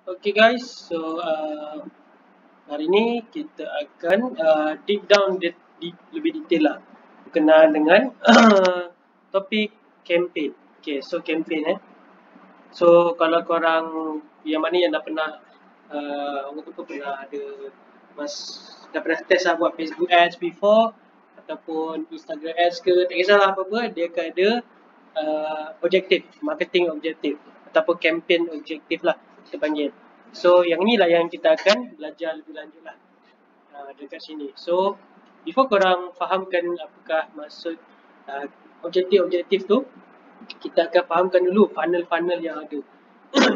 Okay guys, so hari ni kita akan dig down lebih detail lah berkenaan dengan topik campaign. Okay, so campaign So kalau korang yang mana yang dah pernah orang tu pernah ada dah pernah test lah buat Facebook ads before ataupun Instagram ads ke, tak kisahlah apa-apa, dia akan ada objektif, marketing objektif ataupun campaign objektif lah kita panggil. So yang ni lah yang kita akan belajar lebih lanjut lah dekat sini. So before korang fahamkan apakah maksud objektif-objektif tu, kita akan fahamkan dulu funnel-funnel yang ada.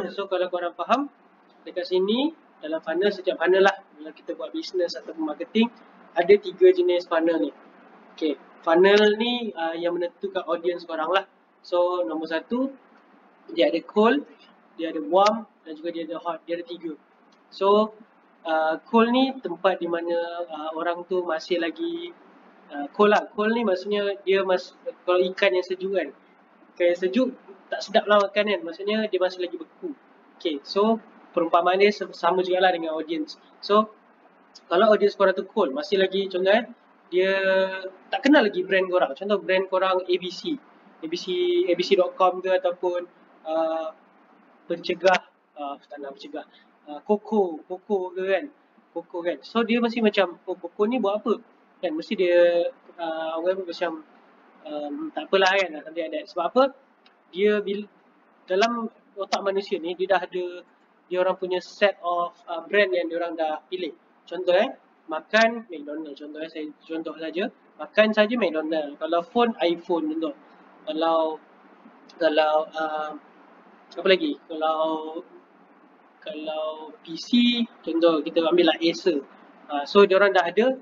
So kalau korang faham, dekat sini dalam funnel, setiap funnel lah bila kita buat business ataupun marketing, ada 3 jenis funnel ni. Okay, funnel ni yang menentukan audience korang lah. So nombor 1, dia ada cold, dia ada warm dan juga dia ada hot. Dia ada 3. So cold ni tempat di mana orang tu masih lagi cold lah. Cold ni maksudnya dia kalau ikan yang sejuk kan, ikan yang sejuk tak sedap lah makan kan, maksudnya dia masih lagi beku. Okay, so perumpamaan dia sama jugalah dengan audience. So kalau audience korang tu cold, masih lagi contoh dia tak kenal lagi brand korang. Contoh brand korang ABC.com ke ataupun pencegah Koko ke kan, Koko kan. So dia masih macam, oh Koko ni buat apa kan, mesti dia orang macam tak apalah kan, something like that. Sebab apa, dia dalam otak manusia ni dia dah ada dia orang punya set of brand yang dia orang dah pilih. Contoh makan McDonald, saya contoh saja, makan saja McDonald. Kalau phone, iPhone contoh. Kalau apa lagi, kalau PC contoh kita ambil lah Acer. So dia orang dah ada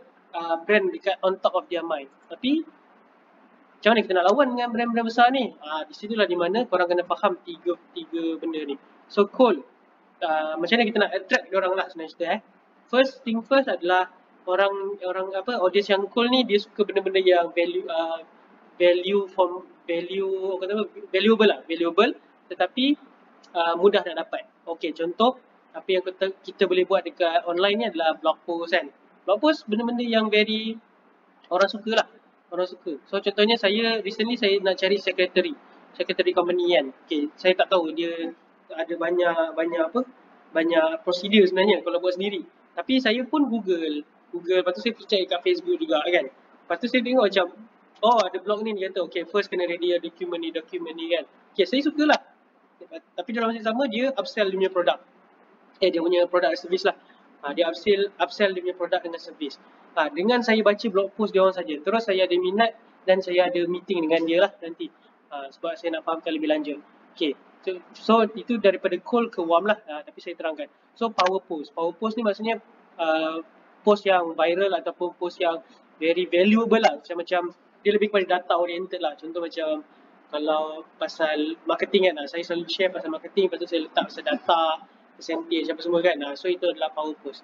brand dekat on top of their mind. Tapi macam mana kita nak lawan dengan brand-brand besar ni? Di situlah di mana korang kena faham tiga benda ni. So cool, macam mana kita nak attract dia orang lah sebenarnya. First thing first adalah orang audience yang cool ni, dia suka benda-benda yang valuable tetapi mudah nak dapat. Okay, contoh apa yang kita boleh buat dekat online ni adalah blog post kan. Blog post benda-benda yang very orang suka lah. Orang suka. So contohnya recently saya nak cari secretary company kan. Okay, saya tak tahu dia ada banyak prosedur sebenarnya kalau buat sendiri. Tapi saya pun Google, lepas tu saya cari kat Facebook juga kan. Lepas tu saya tengok macam, oh ada blog ni, dia kata okay, first kena ready dokumen ni kan. Okay, saya sukalah. Tapi dalam masa sama dia upsell dia punya produk. Dia punya produk service lah. Dia upsell dia punya produk dengan service. Dengan saya baca blog post dia orang saja, terus saya ada minat dan saya ada meeting dengan dia lah nanti. Sebab saya nak fahamkan lebih lanjut. Okay. So itu daripada cold ke warm lah, tapi saya terangkan. So power post ni maksudnya post yang viral ataupun post yang very valuable lah. Macam dia lebih kepada data oriented lah. Contoh macam kalau pasal marketing kan, saya selalu share pasal marketing, lepas tu saya letak pasal data, percentage apa semua kan. So itu adalah power post.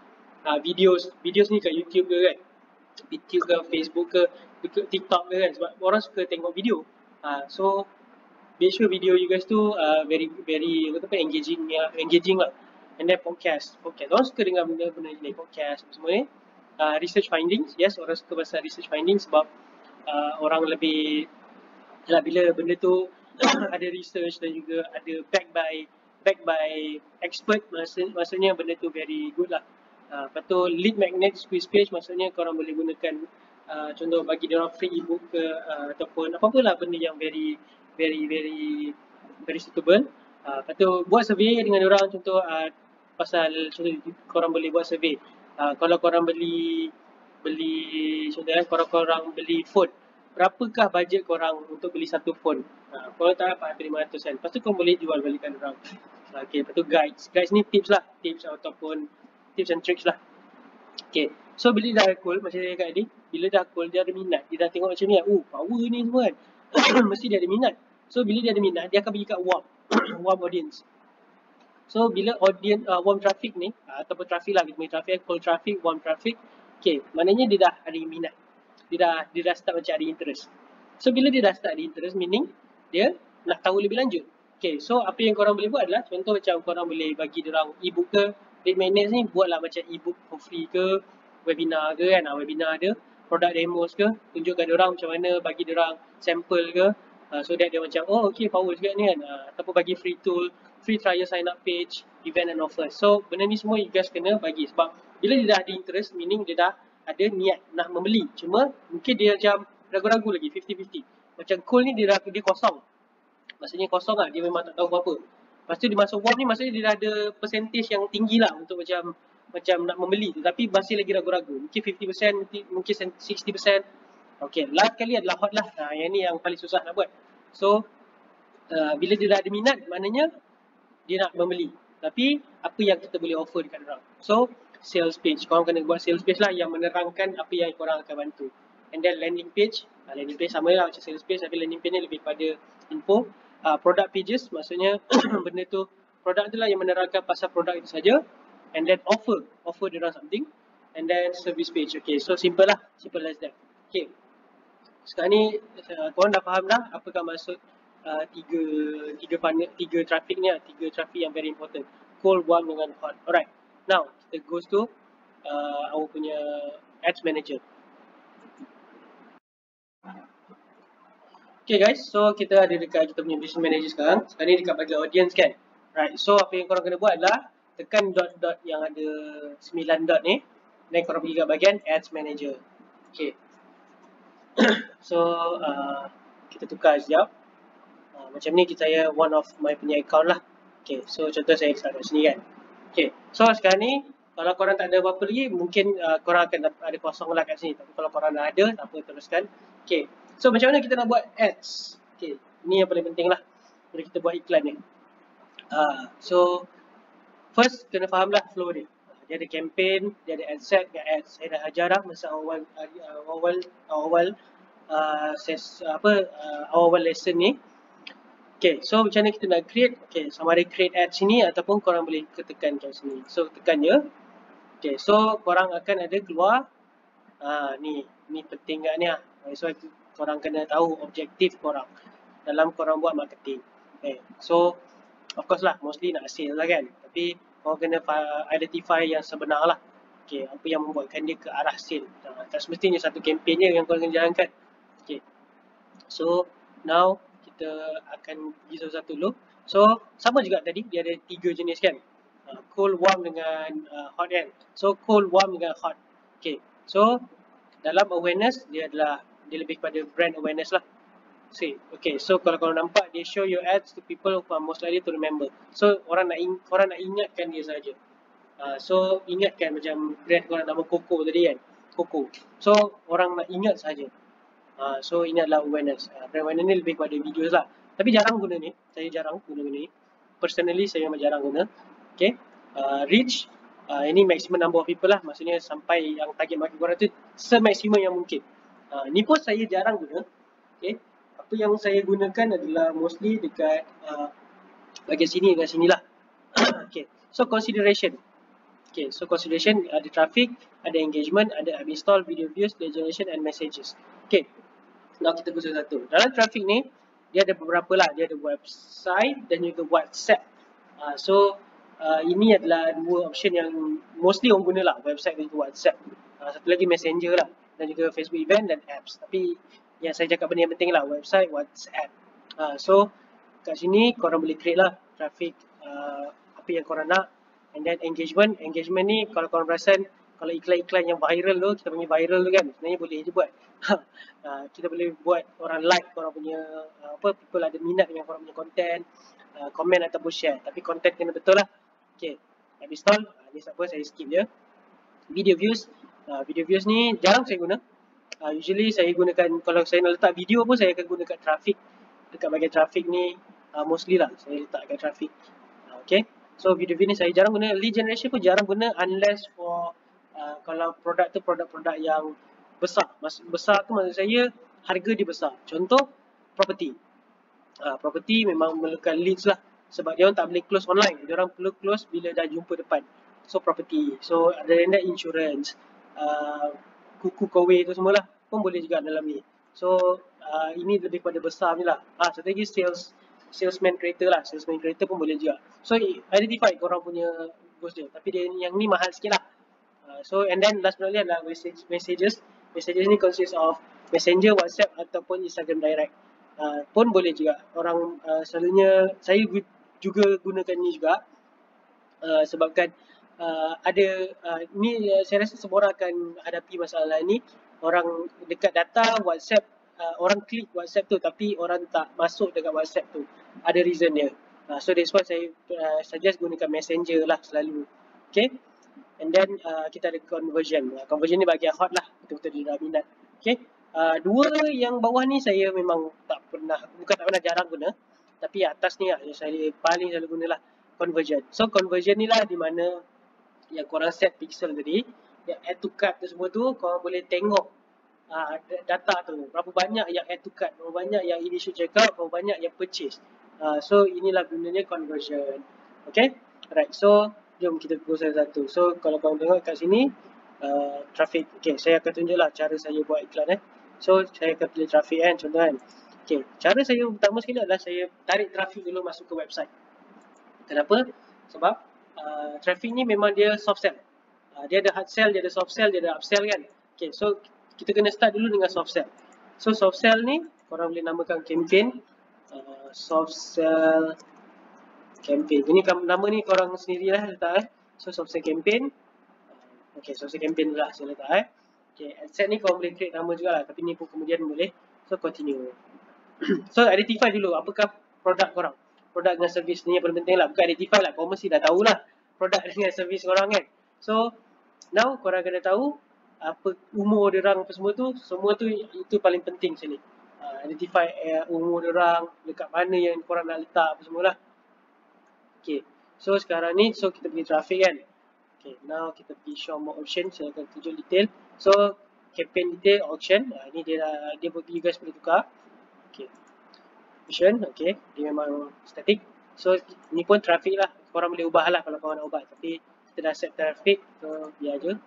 Videos ni kat YouTube ke kan, YouTube ke Facebook ke TikTok ke kan, sebab orang suka tengok video. So make sure video you guys tu very engaging lah. And then podcast orang suka dengar benda-benda ni, podcast semua ni. Research findings, yes, orang suka pasal research findings sebab orang lebih bila benda tu ada research dan juga ada backed by expert, maksudnya benda tu very good lah. Lepas tu lead magnet squeeze page, maksudnya korang boleh gunakan contoh bagi dia orang free ebook ke ataupun apa-apalah benda yang very suitable. Lepas tu buat survey dengan dia orang, contoh pasal contoh korang boleh buat survey. Kalau korang beli contohnya korang beli phone, berapakah bajet korang untuk beli satu phone? Korang tak dapat $500 kan. Lepas tu korang boleh jual balikan orang. Okay, lepas tu guides ni tips ataupun tips and tricks lah. Okay, so bila dah cool, macam saya cakap tadi, bila dah cool dia ada minat, dia dah tengok macam ni, power ni semua kan. Mesti dia ada minat. So bila dia ada minat, dia akan pergi kat warm audience. So bila audience warm traffic ni, ataupun traffic lah, kita punya traffic, cold traffic, warm traffic, okay, maknanya dia dah ada minat. Dia dah start macam ada interest. So bila dia dah start ada interest, meaning dia nak tahu lebih lanjut. Okay, so apa yang korang boleh buat adalah contoh macam korang boleh bagi diorang e-book ke, lead magnets ni buatlah macam e-book for free ke, webinar ke kan, webinar ada, product demos ke, tunjukkan diorang macam mana, bagi diorang sample ke, so that dia macam, oh okay power juga ni kan, ataupun bagi free tool, free trial sign up page, event and offer. So benda ni semua you guys kena bagi sebab bila dia dah ada interest, meaning dia dah ada niat nak membeli, cuma mungkin dia macam ragu-ragu lagi, 50-50. Macam Cole ni dia kosong. Maksudnya kosong lah, dia memang tak tahu apa-apa. Lepas tu dia masuk warm ni maksudnya dia dah ada percentage yang tinggi lah untuk macam nak membeli tu. Tapi masih lagi ragu-ragu. Mungkin 50%, mungkin 60%. Okay, last kali adalah hot lah. Yang ni yang paling susah nak buat. So, bila dia dah ada minat, maknanya dia nak membeli. Tapi, apa yang kita boleh offer dekat orang. So, sales page. Korang kena buat sales page lah yang menerangkan apa yang korang akan bantu. And then landing page. Landing page sama lah macam sales page, tapi landing page ni lebih pada info. Product pages, maksudnya benda tu, produk tu lah yang menerangkan pasal produk itu saja. And then offer dia orang something. And then service page. Okay, so simple lah, simple as that. Okay, sekarang ni korang dah faham dah apakah maksud tiga traffic ni lah, tiga traffic yang very important, cold, warm dengan hot. Alright, now kita goes to our punya ads manager. Okay guys, so kita ada dekat kita punya business manager sekarang. Sekarang ni dekat bagian audience kan. Right, so apa yang korang kena buat adalah tekan dot-dot yang ada 9 dot ni. Dan korang pergi kat bagian ads manager. Okay. So, kita tukar sekejap. Macam ni saya one of my punya account lah. Okay, so contoh saya start kat sini kan. Okay, so sekarang ni kalau korang tak ada apa-apa lagi, mungkin korang akan ada kosong lah kat sini. Tapi kalau korang dah ada, tak apa, teruskan. Okay, so macam mana kita nak buat ads? Okay, ni yang paling penting lah bila kita buat iklan ni. So, first kena faham lah flow dia. Dia ada campaign, dia ada ad set, dia ada ads. Saya dah ajar dah masa awal lesson ni. Okay, so macam mana kita nak create? Okay, sama ada create ads sini ataupun korang boleh tekan kat sini. So, tekan je. Okay, so korang akan ada keluar ni penting kat ni lah. So korang kena tahu objektif korang dalam korang buat marketing. Okay, so of course lah mostly nak sale lah kan. Tapi korang kena identify yang sebenar lah. Okay, apa yang membuatkan dia ke arah sale. Tak semestinya satu campaign je yang korang kena jalankan. Okay, so now kita akan pergi satu-satu dulu. So sama juga tadi, dia ada 3 jenis kan. Cold, warm dengan hot kan. So cold, warm dengan hot. Okay, so dalam awareness dia lebih pada brand awareness lah. See, okay, so kalau korang nampak dia show your ads to people who are most likely to remember. So korang nak ingatkan dia saja. So ingatkan macam brand korang nama Coco tadi kan, Coco. So orang nak ingat saja. So ini adalah awareness. Brand awareness ni lebih pada videos lah. Tapi jarang guna ni. Saya jarang guna ni. Personally saya memang jarang guna. Okay, reach ini maximum number of people lah, maksudnya sampai yang target market korang tu semaksimum yang mungkin. Ni pun saya jarang guna. Okay, apa yang saya gunakan adalah mostly dekat bahagian sini dan sinilah. Okay, so consideration. Okay, so consideration ada traffic, ada engagement, ada install, video views, lead generation and messages. Okay, now kita guna satu. Dalam traffic ni dia ada beberapa lah, dia ada website dan juga WhatsApp. So ini adalah dua option yang mostly orang guna lah, website dan juga WhatsApp. Satu lagi Messenger lah, dan juga Facebook event dan apps. Tapi yang saya cakap benda yang penting lah, website, WhatsApp. So kat sini korang boleh create lah traffic apa yang korang nak. And then engagement ni kalau korang perasan, kalau iklan-iklan yang viral tu, kita panggil viral tu kan, sebenarnya boleh je buat. Kita boleh buat orang like korang punya people ada minat dengan korang punya content, komen ataupun share. Tapi content kena betul lah. Okay, habis install, ni tak apa, saya skip je. Video views ni jarang saya guna. Usually saya gunakan, kalau saya nak letak video pun saya akan gunakan traffic. Dekat bahagian traffic ni mostly lah saya letakkan traffic. Okay, so video ni saya jarang guna. Lead generation pun jarang guna unless for kalau produk tu produk-produk yang besar. Besar tu maksud saya harga dia besar. Contoh property. Property memang memerlukan leads lah. Sebab dia orang tak boleh close online. Dia orang perlu close bila dah jumpa depan. So property. So ada yang insurance, kuku kowe tu semua lah pun boleh juga dalam ni. So ini lebih pada besar ni lah. Satu lagi sales salesman creator lah. Salesman creator pun boleh juga. So identify korang punya goals dia. Tapi dia yang ni mahal sikit lah. So and then last but not least adalah messages. Messages ni consist of Messenger, WhatsApp ataupun Instagram direct. Pun boleh juga. Orang selalunya saya juga gunakan ni juga. Sebabkan ada ni saya rasa semua orang akan hadapi masalah ni. Orang dekat data WhatsApp, orang klik WhatsApp tu tapi orang tak masuk dekat WhatsApp tu. Ada reason dia. So that's why saya suggest gunakan Messenger lah selalu. Okay. And then kita ada conversion. Conversion ni bagi yang hot lah. Betul-betul dia dah minat. Okay. Dua yang bawah ni saya memang tak pernah, bukan tak pernah, jarang guna. Tapi atas ni lah yang saya paling selalu guna lah. Conversion. So conversion ni lah di mana yang korang set pixel tadi, yang add to cart tu semua tu, korang boleh tengok data tu. Berapa banyak yang add to cart, berapa banyak yang initial checkout, berapa banyak yang purchase. So inilah gunanya conversion. Okay. Alright. So jom kita go satu-satu. So kalau korang tengok kat sini, traffic. Okay. Saya akan tunjuk lah cara saya buat iklan. So saya akan pilih traffic kan, contoh kan. Okay. Cara saya pertama sekali adalah saya tarik traffic dulu masuk ke website. Kenapa? Sebab traffic ni memang dia soft sell. Dia ada hard sell, dia ada soft sell, dia ada upsell kan. Okay, so kita kena start dulu dengan soft sell. So soft sell ni korang boleh namakan campaign. Soft sell campaign. Ini nama ni korang sendirilah letak So soft sell campaign. Okay, soft sell campaign lah saya letak Okay, ad set ni korang boleh create nama jugalah. Tapi ni pun kemudian boleh. So continue. So identify dulu apakah produk korang. Produk dengan servis ni yang paling penting lah. Bukan identify lah. Korang mesti dah tahulah produk dengan servis korang kan. So now korang kena tahu apa umur diorang apa semua tu. Semua tu itu paling penting sini. Identify umur diorang, dekat mana yang korang nak letak apa semualah. Okay. So sekarang ni so kita pergi traffic kan. Okay, now kita pergi show more option. Saya akan tunjuk detail. So campaign detail auction. Ni dia you guys boleh tukar. Okay. Option, okay, dia memang static. So ni pun traffic lah. Korang boleh ubah lah kalau korang nak ubah. Tapi kita dah set traffic, so biar je.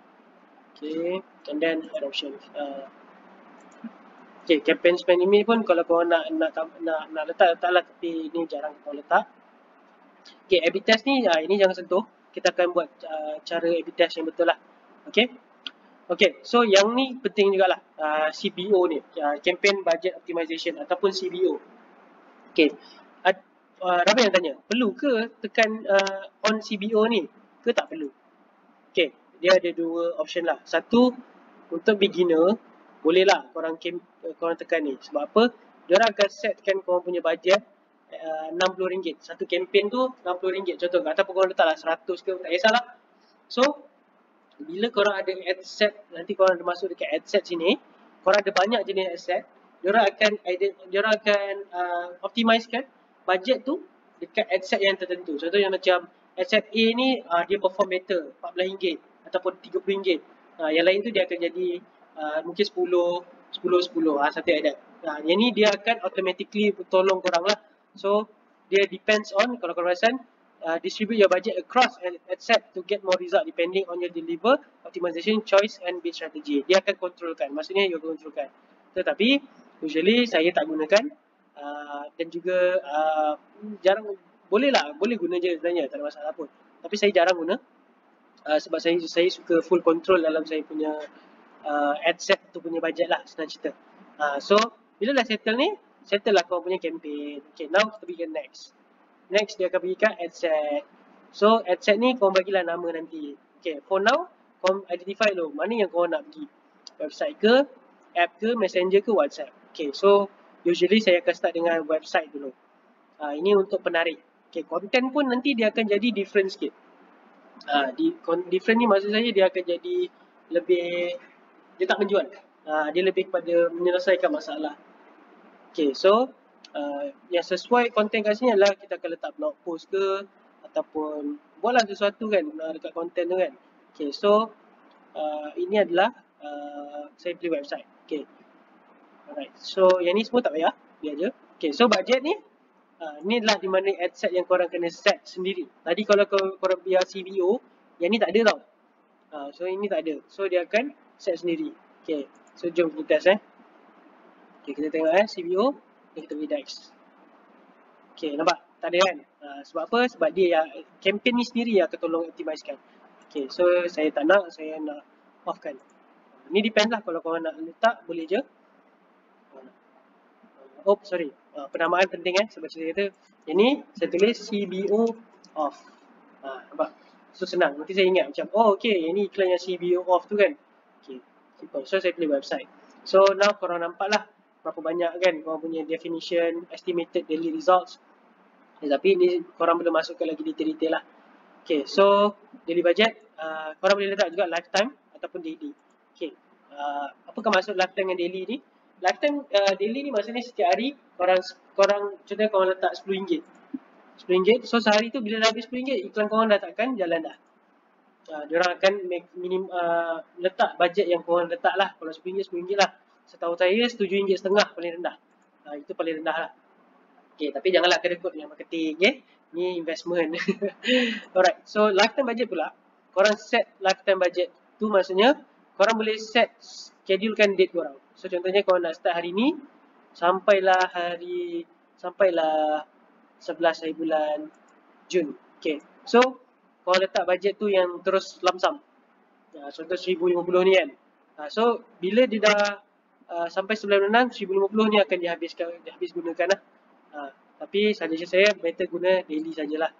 Okay, and then add option. Okay, campaign spend email pun kalau korang nak letak lah. Tapi ni jarang korang letak. Okay, A/B test ni ini jangan sentuh. Kita akan buat cara A/B test yang betul lah. Okay. Okay, so yang ni penting jugalah. CBO ni, campaign budget optimization ataupun CBO. Okay, ramai yang tanya, perlu ke tekan on CBO ni ke tak perlu? Okay, dia ada dua option lah. Satu, untuk beginner, boleh lah korang tekan ni. Sebab apa? Diorang akan setkan korang punya budget RM60. Satu campaign tu RM60 contoh. Ataupun korang letak lah 100 ke, tak kisahlah. So, bila korang ada ad set, nanti korang ada masuk dekat ad set sini, korang ada banyak jenis ad set, diorang akan optimizekan budget tu dekat ad set yang tertentu. Contohnya macam ad set A ni dia perform better RM14 ataupun RM30. Yang lain tu dia akan jadi mungkin 10, something like that. Yang ni dia akan automatically tolong korang lah. So dia depends on, kalau korang perasan, distribute your budget across ad set to get more result depending on your deliver, optimization, choice and bid strategy. Dia akan kontrolkan, maksudnya you kontrolkan. Tetapi usually saya tak gunakan dan juga jarang, boleh guna je sebenarnya, tak ada masalah pun. Tapi saya jarang guna sebab saya suka full control dalam saya punya ad set tu punya budget lah, senang cerita. So bila dah settle lah korang punya campaign. Okay, now kita pergi ke next. Next dia akan pergi ke ad set. So ad set ni korang bagilah nama nanti. Okay, for now korang identify dulu mana yang korang nak pergi. Website ke, app ke, messenger ke, WhatsApp. Okay, so usually saya akan start dengan website dulu. Ini untuk penarik. Okay, content pun nanti dia akan jadi different sikit. Different ni maksud saya dia akan jadi lebih, dia tak menjual. Dia lebih kepada menyelesaikan masalah. Okay, so yang sesuai konten kat sini adalah kita akan letak blog post ke ataupun buatlah sesuatu kan dekat konten tu kan. Okay, so ini adalah saya pilih website. Okay, alright, so yang ni semua tak payah, biar je. Okay, so budget ni ni adalah di mana ad set yang korang kena set sendiri. Tadi kalau korang biar CBO, yang ni tak ada tau. So ini tak ada, so dia akan set sendiri. Okay, so jom kita test Okay, kita tengok CBO. Kita pergi next. Okay, nampak? Tak ada kan? Sebab apa? Sebab dia campaign ni sendiri yang akan tolong optimizekan. Okay, so saya tak nak, saya nak offkan. Ni depend lah, kalau korang nak letak boleh je. Oh, sorry. Penamaan penting kan, sebab saya kata yang ni saya tulis CBO off. Nampak? So senang, nanti saya ingat macam, oh okay, yang ni iklan yang CBO off tu kan. Okay, simple. So saya pilih website. So now korang nampak lah berapa banyak kan korang punya definition, estimated daily results. Tapi ni korang belum masukkan lagi detail-detail lah. Okay, so daily budget, korang boleh letak juga lifetime ataupun daily. Okay, apakah maksud lifetime dan daily ni? Lifetime daily ni maksudnya setiap hari korang contohnya korang letak RM10. RM10, so sehari tu bila dah habis RM10, iklan korang dah takkan jalan dah. Diorang akan letak budget yang korang letak lah. Kalau RM10, RM10 lah. Setahu saya RM7.50 paling rendah. Itu paling rendah lah. Okay, tapi janganlah kedekut dengan marketing, okay? Ni investment. Alright, so lifetime budget pula. Korang set lifetime budget tu maksudnya korang boleh set, schedulekan date korang. So contohnya korang nak start hari ni sampailah 11 hari bulan Jun. Okay, so korang letak budget tu yang terus lump sum. Contoh RM1,050 ni kan. So bila dia dah sampai sebulan menang, RM1,050 ni akan dihabis gunakan lah. Tapi suggestion saya better guna daily sajalah.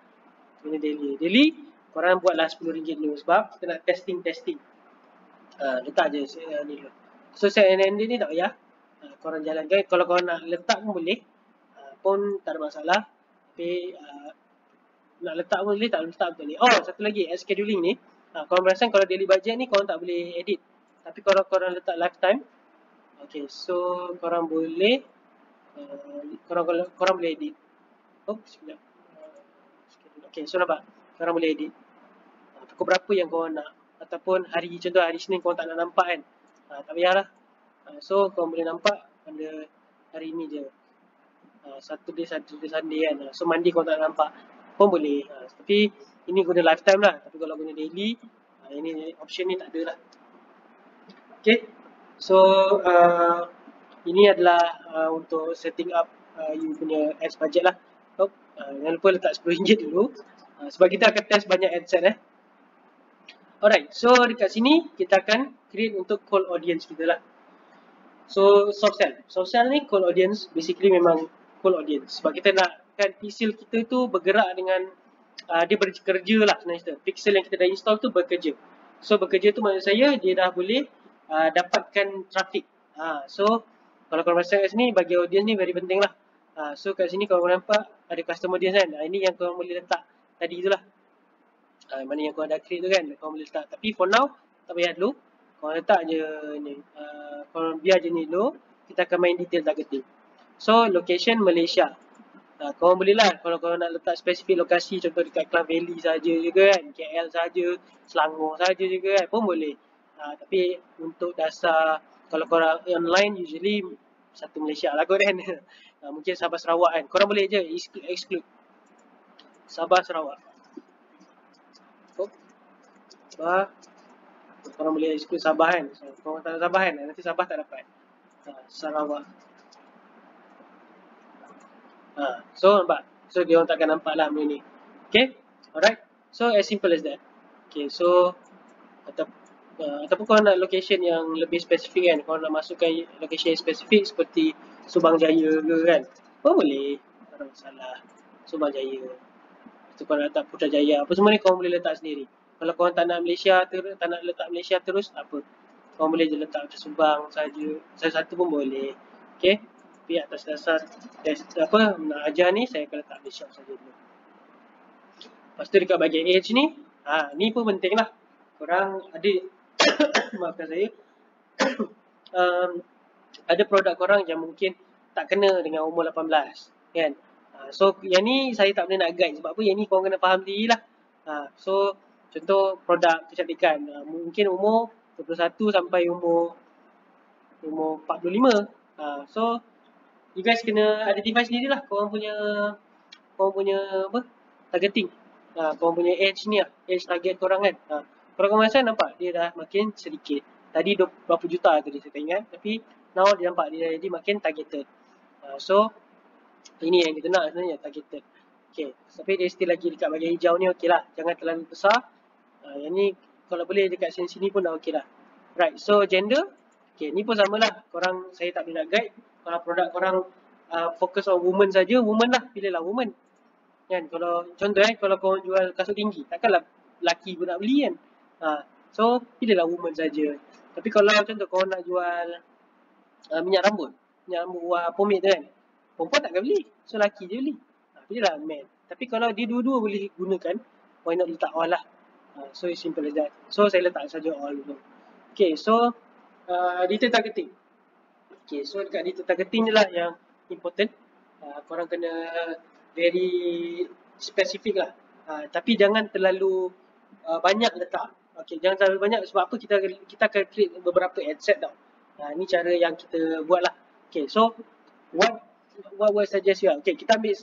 Guna daily. Daily korang buatlah RM10 dulu sebab kita nak testing. Letak je ni dulu. So set and end ni tak payah. Korang jalankan. Kalau korang nak letak pun boleh. Pun tak ada masalah. Tapi nak letak pun boleh, tak letak pun boleh. Oh, satu lagi, scheduling ni. Korang perasan kalau daily budget ni korang tak boleh edit. Tapi kalau korang letak lifetime, okay, so korang boleh korang boleh edit. Oh, sekejap. Okay, so nampak? Korang boleh edit. Pukul berapa yang korang nak. Ataupun contoh hari Senin korang tak nak nampak kan. Tak payahlah. So korang boleh nampak pada hari ni je. Saturday Sunday kan. So Monday korang tak nak nampak pun boleh. Tapi ini guna lifetime lah. Tapi kalau guna daily, ini option ni tak ada lah. Okay. So ini adalah untuk setting up you punya ads budget lah. Jangan lupa letak RM10 dulu. Sebab kita akan test banyak adset Alright, so dekat sini kita akan create untuk cold audience kita lah. So soft sell ni cold audience, basically memang cold audience. Sebab kita nakkan pixel kita tu bergerak dengan dia bekerja lah sebenarnya. Pixel yang kita dah install tu bekerja. So bekerja tu maksud saya dia dah boleh dapatkan traffic. So kalau korang rasa kat sini bagi audience ni very penting lah. So kat sini kalau korang nampak ada custom audience kan. Ini yang korang boleh letak tadi tu lah. Mana yang korang dah create tu kan, korang boleh letak. Tapi for now, tak payah dulu. Korang letak je ni. Korang biar je ni dulu. Kita akan main detail targeting. So, location Malaysia. Korang boleh lah, kalau korang nak letak spesifik lokasi, contoh dekat Klang Valley saja juga kan, KL saja, Selangor saja juga kan, pun boleh. Tapi untuk dasar, kalau korang online, usually satu Malaysia lah kot kan. Mungkin Sabah Sarawak kan. Korang boleh je exclude Sabah Sarawak. Korang boleh exclude Sabah kan. Korang tak ada Sabah kan, nanti Sabah tak dapat. Sarawak. So nampak. So dia orang takkan nampak lah benda ni. Okay. Alright. So as simple as that. Okay. So ataupun korang nak location yang lebih spesifik kan. Korang nak masukkan location yang spesifik seperti Subang Jaya ke kan. Pun boleh. Tak ada masalah. Subang Jaya. Lepas tu korang letak Putrajaya. Apa semua ni korang boleh letak sendiri. Kalau korang tak nak Malaysia, tak nak letak Malaysia terus, tak apa. Korang boleh je letak macam Subang saja. Satu-satu pun boleh. Okay. Tapi atas dasar nak ajar ni, saya akan letak Malaysia saja dulu. Lepas tu dekat bahagian age ni, ni pun penting lah. Korang ada, maafkan saya, ada produk korang yang mungkin tak kena dengan umur 18. Kan? So yang ni saya tak boleh nak guide. Sebab apa? Yang ni korang kena faham diri lah. So contoh produk kecantikan, mungkin umur 21 sampai umur 45. So you guys kena identify sendirilah korang punya apa? Targeting. Korang punya age ni lah, age target korang kan. Korang masa nampak dia dah makin sedikit. Tadi 20 juta tadi saya tak ingat, tapi now dia nampak dia jadi makin targeted. So Ini yang kita nak sebenarnya, targeted. Okay, tapi dia still lagi dekat bahagian hijau ni okey lah. Jangan terlalu besar. Yang ni kalau boleh dekat sini pun dah okey lah. Right, so gender. Okay, ni pun sama lah. Korang, saya tak boleh nak guide. Kalau produk korang fokus on woman saja, woman lah. Pilihlah woman. Kan, kalau contoh kalau korang jual kasut tinggi, takkanlah lelaki pun nak beli kan. So, pilihlah woman saja. Tapi kalau contoh korang nak jual minyak rambut pomade tu kan, perempuan takkan beli, so lelaki je beli. Pilihlah man. Tapi kalau dia dua-dua boleh gunakan, why not letak all lah. So it's simple as that. So saya letak saja all dulu. Okay, so detail targeting. Okay, so dekat detail targeting je lah yang important. Korang kena very specific lah. Tapi jangan terlalu banyak letak. Okay, jangan terlalu banyak sebab apa, kita akan create beberapa ad set tau. Ni cara yang kita buat lah. Okay, so what I suggest you. Okay, kita ambil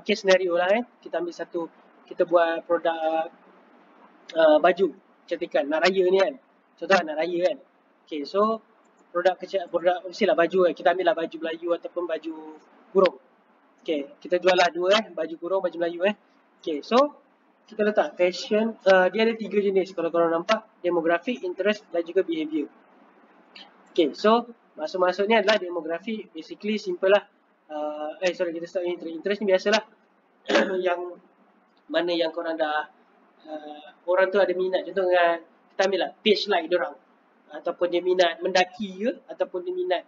case scenario lah Kita ambil satu, kita buat produk baju cantikan nak raya ni kan. Contoh nak raya kan. Okay, so produk mestilah baju kan. Kita ambil lah baju Melayu ataupun baju kurung. Okay, kita jual lah dua baju kurung, baju Melayu Okay, so kita letak fashion. Dia ada 3 jenis kalau korang nampak. Demographic, interest dan juga behavior. Okay, so masuk-masuk ni adalah demografi. Basically simple lah. Kita start interest. Interest ni biasalah. Yang mana yang korang dah orang tu ada minat. Contoh kita ambil lah page like diorang, ataupun dia minat mendaki ke, ataupun dia minat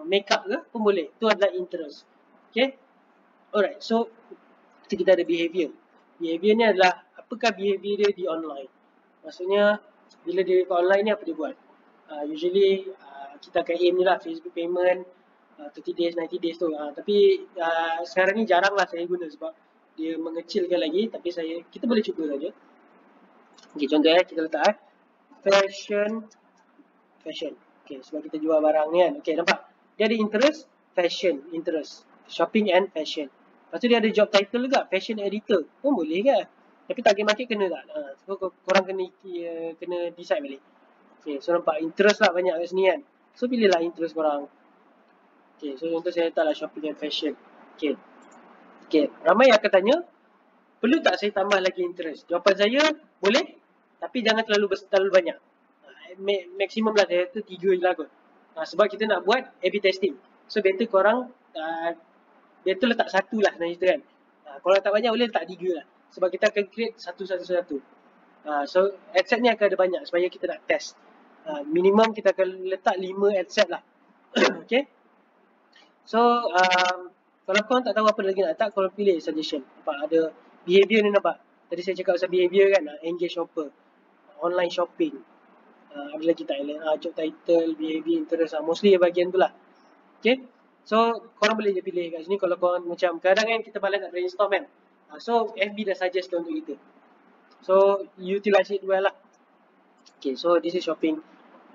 makeup ke pun boleh. Tu adalah interest. Okay, alright. So kita ada behavior. Behavior ni adalah apakah behavior dia di online. Maksudnya bila dia ke online ni apa dia buat. Usually kita akan aim ni lah Facebook payment 30 days, 90 days tu. Tapi sekarang ni jarang lah saya guna sebab dia mengecilkan lagi. Tapi kita boleh cuba saja. Okay, contoh kita letak fashion. Okay, sebab kita jual barang ni kan. Okay, nampak? Dia ada interest, fashion, interest, shopping and fashion. Lepas tu dia ada job title juga, fashion editor. Pun boleh kan? Tapi target market kena tak? So korang kena decide balik. Okay, so nampak interest lah banyak kat sini kan. So pilihlah interest korang. Okay, so contoh saya letaklah shopping and fashion. Okay, ramai yang akan tanya, perlu tak saya tambah lagi interest? Jawapan saya, boleh. Tapi jangan terlalu banyak. Maksimum lah saya tu 3 je lah kot. Sebab kita nak buat A/B testing. So better korang better letak 1 lah sebenarnya kan. Kalau letak banyak boleh letak 3 lah. Sebab kita akan create satu. So ad set ni akan ada banyak supaya kita nak test. Minimum kita akan letak 5 ad set lah. Okay. So kalau korang tak tahu apa lagi nak letak, korang pilih suggestion. Nampak ada behavior ni, nampak. Tadi saya cakap pasal behavior kan, engage shopper, online shopping. Ada lagi tak job title, behavior, interest. Mostly bahagian tu lah. Okay. So korang boleh je pilih kat sini kalau korang macam kadang kan kita malas nak brainstorm kan. So FB dah suggest untuk kita. So utilize it well lah. Okay, so this is shopping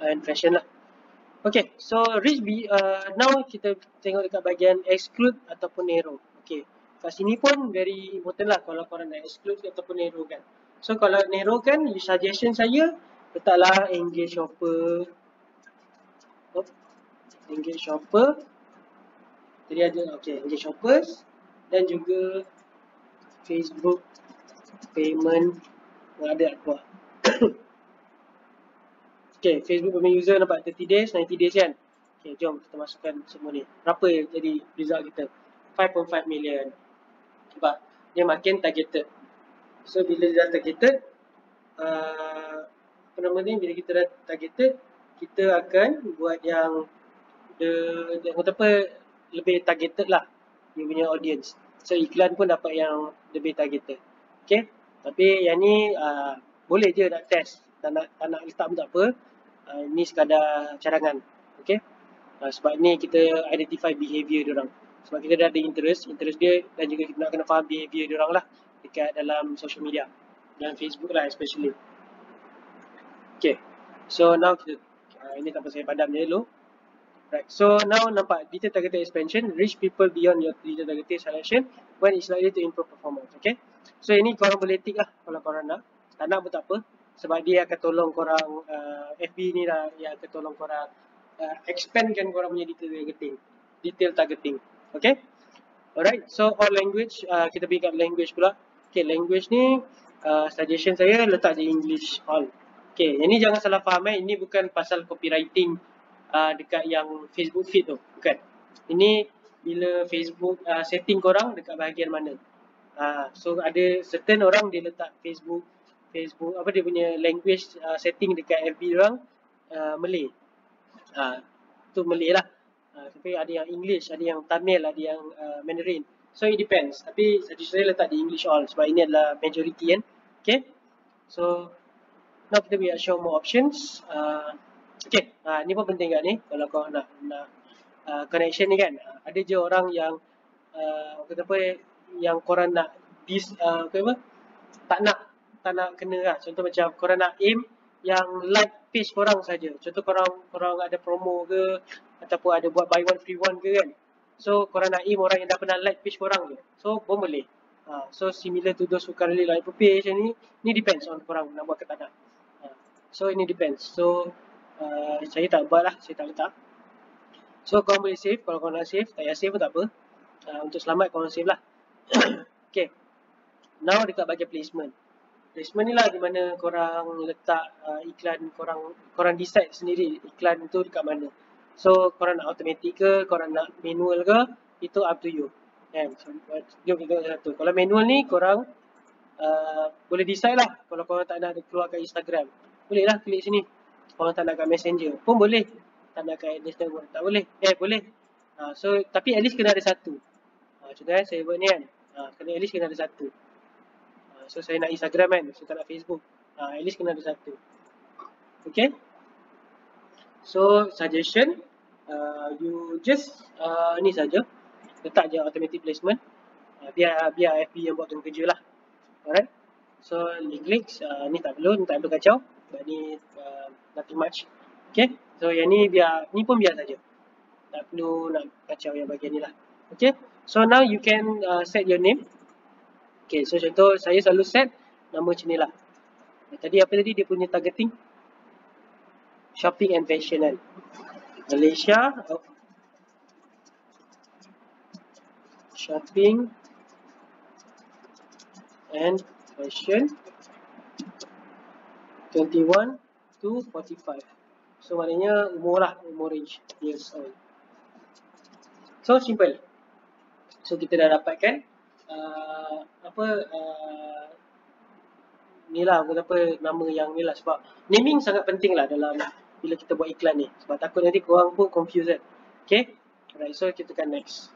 and fashion lah. Okay, so now kita tengok dekat bahagian exclude ataupun narrow. Okay, kat sini pun very important lah kalau korang nak exclude ataupun narrow kan. So kalau narrow kan, suggestion saya letaklah engage shopper. Engage shopper. Jadi ada engage shoppers dan juga Facebook payment ada apa. Okay, Facebook payment user nampak 30 days, 90 days kan. Okay, jom kita masukkan semua ni. Berapa jadi result kita? 5.5 million. Sebab dia makin targeted. So bila dia dah targeted, bila kita dah targeted, kita akan buat yang lebih targeted lah dia punya audience. So iklan pun dapat yang lebih targeted. Okay, tapi yang ni boleh je nak test. Tak nak letak pun tak apa. Ni sekadar cadangan. Okay, sebab ni kita identify behavior diorang. Sebab kita dah ada interest dia, dan juga kita nak kena faham behavior diorang lah dekat dalam social media dan Facebook lah especially. Okay, so now kita ini tanpa saya padam je dulu. Right, so now nampak detail targeted expansion, reach people beyond your detail targeted selection when it's likely to improve performance. Okay, so ini korang boleh tick lah kalau korang nak. Tak nak pun tak apa, sebab dia akan tolong korang, FB ni lah yang akan tolong korang expandkan korang punya detail targeting. Okay. Alright, so all language, kita pergi kat language pula. Okay, language ni suggestion saya letak di English all. Okay, yang ni jangan salah faham ini bukan pasal copywriting dekat yang Facebook feed tu, bukan. Ini bila Facebook setting korang dekat bahagian mana. So ada certain orang dia letak Facebook apa dia punya language setting dekat FB orang Malay. Tu Malay lah. Tapi ada yang English, ada yang Tamil, ada yang Mandarin. So it depends. Tapi saya letak di English all sebab ini adalah majority kan. Okay. So now kita boleh show more options. Okay. Ni pun penting kat ni. Kalau kau nak connection ni kan. Ada je orang yang kata apa yang korang nak tak nak kena lah. Contoh macam korang nak aim yang like page korang saja. Contoh korang ada promo ke ataupun ada buat buy one free one ke kan. So korang nak aim orang yang dah pernah like page korang je. So pun boleh. So similar to those who currently like page ni depends on korang nak buat ke tak nak. So ini depends. So saya tak buat lah, saya tak letak. So korang boleh save, kalau korang nak save, tak payah save pun tak apa. Untuk selamat korang save lah. Okay. Now dekat bahagian placement. Placement ni lah di mana korang letak iklan korang decide sendiri iklan tu dekat mana. So korang nak automatic ke, korang nak manual ke, itu up to you. So, jom kita tengok satu. Kalau manual ni korang boleh decide lah. Kalau korang tak nak keluar kat Instagram, boleh lah klik sini. Korang tak nak kat Messenger pun boleh. Tak nak kat Instagram tak boleh. Boleh. So tapi at least kena ada satu. Contohnya saya buat ni kan. At least kena ada satu. So saya nak Instagram kan, saya tak nak Facebook. At least kena ada satu. Okay. So suggestion, you just ni saja, letak je automatic placement. Biar FB yang buat tu kerja lah. Alright. So links ni tak perlu kacau. Ni nothing much. Okay. So yang ni pun biar saja. Tak perlu nak kacau yang bahagian ni lah. Okay. So now you can set your name. Okay, so contoh saya selalu set nama macam ni lah. Tadi apa tadi dia punya targeting? Shopping and fashion kan. Malaysia. Shopping and fashion 21 to 45. So maknanya umur range years old. So simple. So kita dah dapatkan ni lah nama yang ni lah, sebab naming sangat penting lah dalam bila kita buat iklan ni, sebab takut nanti korang pun confused kan. Okay. Alright, so kita tekan next.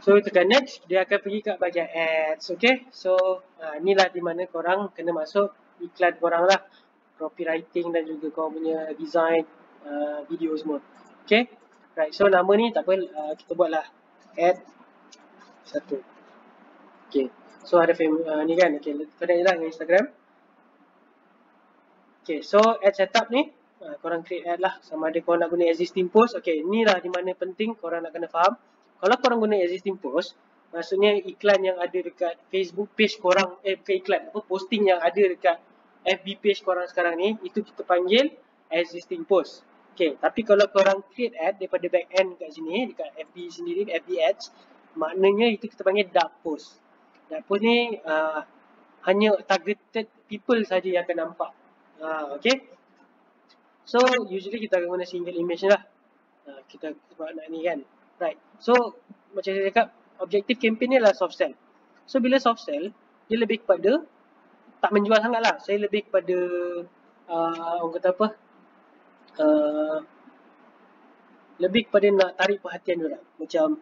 So tekan next, dia akan pergi kat bahagian ads. Okay. So ni lah di mana korang kena masuk iklan korang lah, copywriting dan juga korang punya design video semua. Okay. Right, so nama ni tak apa, kita buat lah ad 1. Okay, so ada ni kan. Okay, connect je lah dengan Instagram. Okay, so ad setup ni korang create ad lah, sama ada korang nak guna existing post. Okay, ni lah di mana penting korang nak kena faham. Kalau korang guna existing post, maksudnya iklan yang ada dekat Facebook page korang, bukan iklan, posting yang ada dekat FB page korang sekarang ni, itu kita panggil existing post. Okay, tapi kalau korang create ad daripada back end kat sini, dekat FB sendiri, FB ads, maknanya itu kita panggil dark post. Dark post ni hanya targeted people saja yang akan nampak. Okay. So usually kita akan guna single image lah. Kita sebab nak ni kan. Right. So macam saya cakap, objektif campaign ni adalah soft sell. So bila soft sell, dia lebih kepada tak menjual sangat lah. Saya lebih kepada orang kata apa, lebih kepada nak tarik perhatian diorang, macam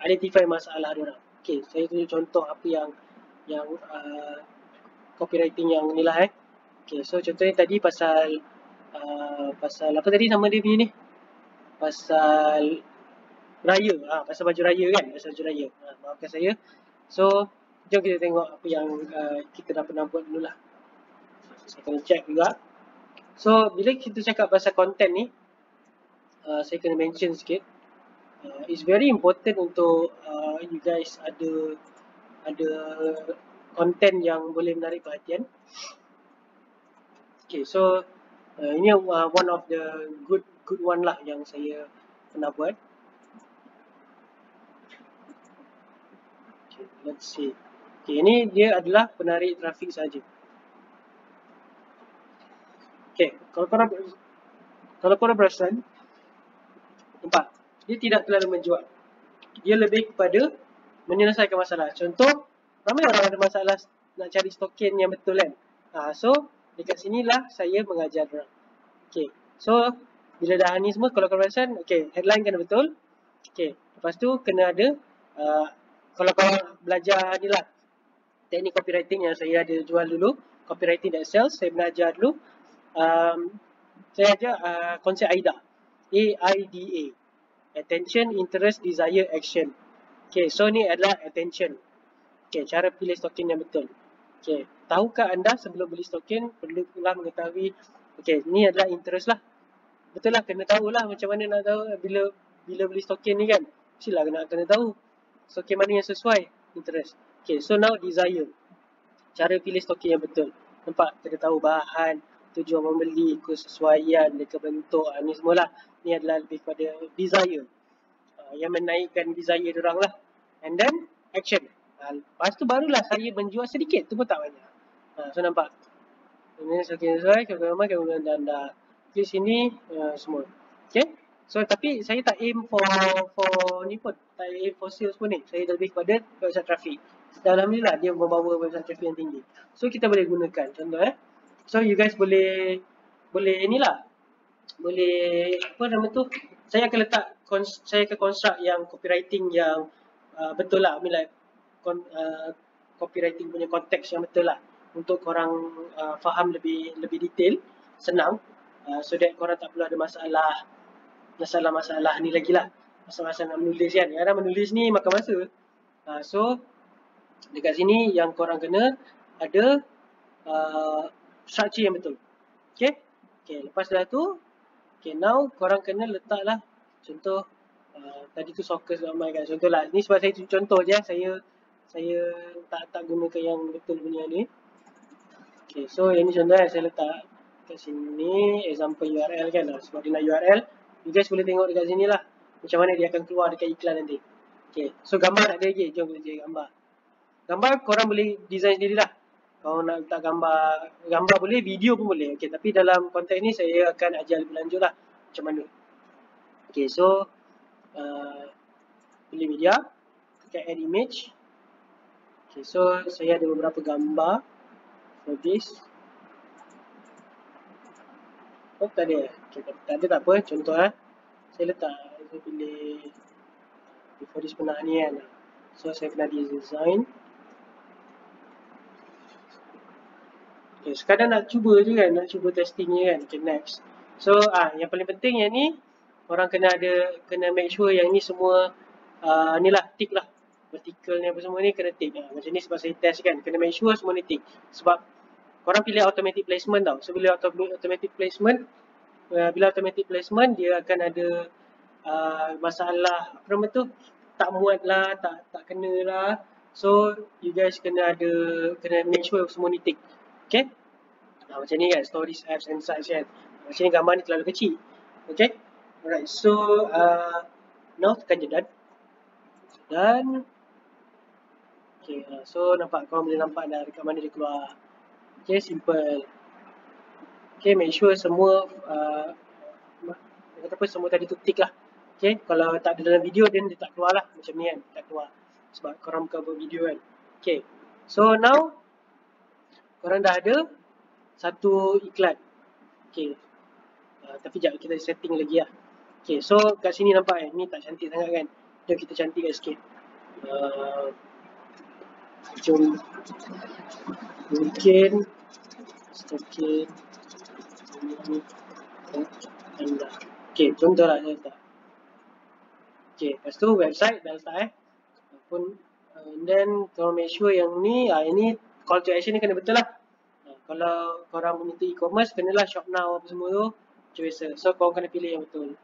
identify masalah diorang. Okay, saya tunjuk contoh apa yang copywriting yang ni lah. Okay, so contohnya tadi pasal apa tadi nama dia punya ni? Pasal raya. Pasal baju raya kan? Pasal baju raya. Maafkan saya. So, jom kita tengok apa yang kita dah pernah buat dulu lah. Saya kena check juga. So, bila kita cakap pasal content ni, saya kena mention sikit. It's very important untuk you guys ada content yang boleh menarik perhatian. Okay, so ini one of the good one lah yang saya pernah buat. let's see. Okay, ini dia adalah penarik trafik saja. Okay, kalau korang perasan, nampak, dia tidak terlalu menjual. Dia lebih kepada menyelesaikan masalah. Contoh, ramai orang ada masalah nak cari token yang betul kan. So, dekat sinilah saya mengajar orang. Okay, so bila dah ni semua, kalau korang perasan, okay, headline kena betul. Okay, lepas tu kena ada, kalau korang belajar ni lah, teknik copywriting yang saya ada jual dulu, copywriting that sells, saya belajar dulu. Saya ajar konsep AIDA. A-I-D-A. Attention, Interest, Desire, Action. Okay, so ni adalah attention. Okay, cara pilih token yang betul. Okay, tahukah anda sebelum beli token perlulah mengetahui, okay, ni adalah interest lah. Betul lah, kena tahu lah macam mana nak tahu bila beli token ni kan. Mestilah kena tahu token mana yang sesuai interest. Okay, so now desire. Cara pilih token yang betul. Nampak, kena tahu bahan, tujuan membeli, kesesuaian, dekat bentuk, ni semualah. Ni adalah lebih pada desire. Yang menaikkan desire diorang lah. And then, action. Lepas tu barulah saya menjual sedikit, tu pun tak banyak. So nampak. Ini sesuai, kemudian anda klik sini, semua. Okay. So tapi saya tak aim for ni pun, tak aim for sales pun ni. Saya lebih kepada website traffic. Dan alhamdulillah dia membawa website traffic yang tinggi. So kita boleh gunakan contoh So you guys boleh inilah. Boleh apa nama tu? Saya akan construct yang copywriting yang betul lah. I mean like copywriting punya konteks yang betul lah, untuk korang faham lebih detail, senang, so that korang tak perlu ada masalah ni lagi lah, masalah nak menulis kan. Kadang menulis ni makan masa. So dekat sini yang korang kena ada structure yang betul. Okay, lepas dah tu, now korang kena letak lah contoh. Tadi tu soccer ramai kan, contoh lah ni sebab saya contoh je, saya tak gunakan yang betul punya ni. Okay, so yang ni contoh saya letak kat sini example URL kan, sebab dia nak URL. You guys boleh tengok dekat sini lah macam mana dia akan keluar dekat iklan nanti. Okay, so gambar tak ada lagi, jom kita cari gambar korang boleh design sendiri lah. Kalau nak letak gambar boleh, video pun boleh. Okay, tapi dalam konteks ni saya akan ajar lebih lanjut lah macam mana. Okay, so pilih media, tekan add image. Okay, so saya ada beberapa gambar for this. Oh, tak ada. Okay, tak ada tak apa. Contoh saya letak, saya pilih before this pernah ni kan. So saya kena design. Okay, sekadar nak cuba je kan, nak cuba testing je kan. Okay, next. So yang paling penting yang ni, orang kena make sure yang ni semua ni lah, tick lah. Vertical ni apa semua ni kena tick. Macam ni sebab saya test kan, kena make sure semua ni tick. Sebab korang pilih automatic placement tau. So bila automatic placement, dia akan ada masalah apa nama tu, tak muat lah, tak kena lah. So you guys kena make sure semua ni tick. Okay, macam ni kan, stories, apps and sites kan. Macam ni gambar ni terlalu kecil. Okay, alright, so now tekan je dan okay, so nampak, korang boleh nampak dah dekat mana dia keluar. Okay, simple. Okay, make sure semua kata apa, semua tadi tu tick lah. Okay, kalau tak ada dalam video dia tak keluar lah, macam ni kan, tak keluar sebab korang bukan buat video kan. Okay, so now korang dah ada satu iklan. Okay, tapi sekejap kita setting lagi lah. Okay, so kat sini nampak ni tak cantik sangat kan. Jom kita cantikkan sikit. Jom mungkin sedikit ini anda. Okay, contoh lah saya letak. Okay, lepas tu website dah letak and then korang make sure yang ni ini call to action ni kena betul lah. Kalau korang punya tu e-commerce, kenalah shop now apa semua tu macam biasa. So korang kena pilih yang betul.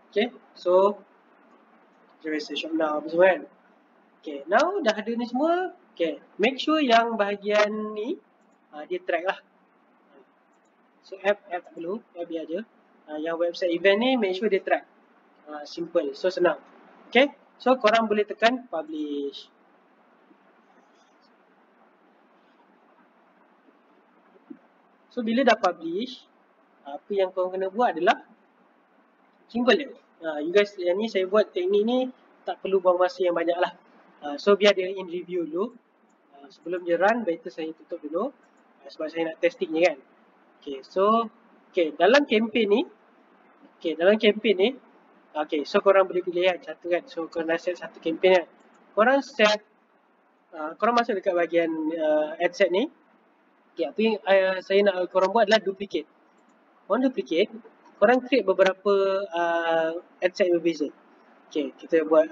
Okay, so macam biasa shop now apa semua kan. Okay, now dah ada ni semua. Okay, make sure yang bahagian ni dia track lah. So app tak perlu, app biar je. Yang website event ni make sure dia track. Simple, so senang. Okay, so korang boleh tekan publish. So bila dah publish, apa yang korang kena buat adalah simple je. You guys, yang ni saya buat teknik ni tak perlu buang masa yang banyak lah. So biar dia in review dulu. Sebelum dia run, better saya tutup dulu. Sebab saya nak testing je kan. Okay, so dalam campaign ni, so korang boleh pilih kan satu kan. So korang dah set satu campaign kan. Korang set, korang masuk dekat bahagian ad set ni. Apa yang saya nak korang buat adalah duplicate. Korang duplicate, korang create beberapa ad set yang berbeza. Kita buat,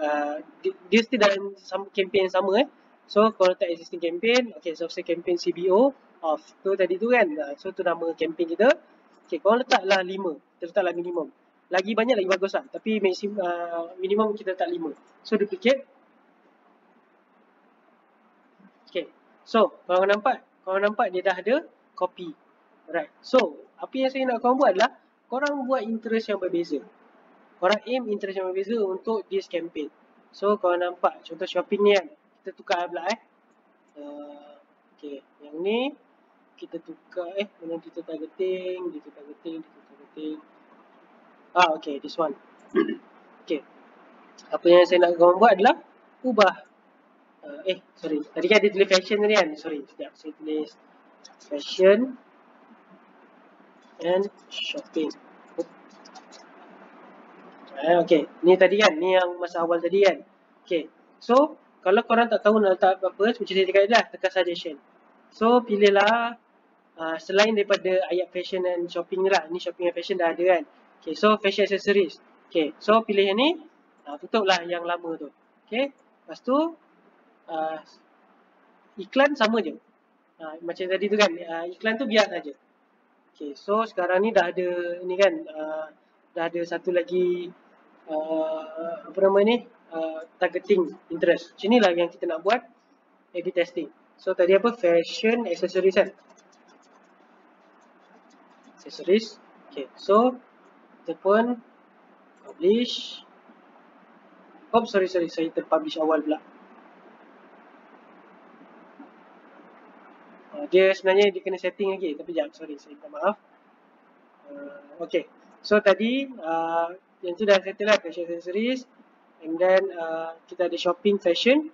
dia still dalam campaign yang sama So korang letak existing campaign, so saya campaign CBO of tu tadi tu kan. So tu nama campaign kita. Korang letaklah 5, kita letaklah minimum. Lagi banyak lagi bagus lah, tapi minimum kita letak 5. So duplicate. So korang nampak dia dah ada copy. Alright. So apa yang saya nak korang buat adalah korang buat interest yang berbeza. Korang aim interest yang berbeza untuk this campaign. So korang nampak contoh shopping ni kan. Kita tukar pula yang ni kita tukar mana kita targeting, this one. Apa yang saya nak korang buat adalah ubah tadi kan dia tulis fashion tadi kan. Sekejap saya tulis fashion and shopping. Ni tadi kan, ni yang masa awal tadi kan. So kalau korang tak tahu nak letak apa, macam saya cakap dah, tekan suggestion. So pilihlah selain daripada ayat fashion and shopping ni lah. Ni shopping and fashion dah ada kan. So fashion accessories. So pilih yang ni, tutuplah yang lama tu. Lepas tu iklan sama je. Macam tadi tu kan, iklan tu biar saja. So sekarang ni dah ada ni kan, dah ada satu lagi apa nama ni, targeting interest. Macam ni lah yang kita nak buat A/B testing. So tadi apa, fashion accessories kan, accessories. So kita pun publish. Sorry, saya terpublish awal pula. Dia sebenarnya dia kena setting lagi, tapi sekejap, sorry, saya minta maaf. So tadi yang tu dah settle lah, fashion accessories. And then kita ada shopping fashion.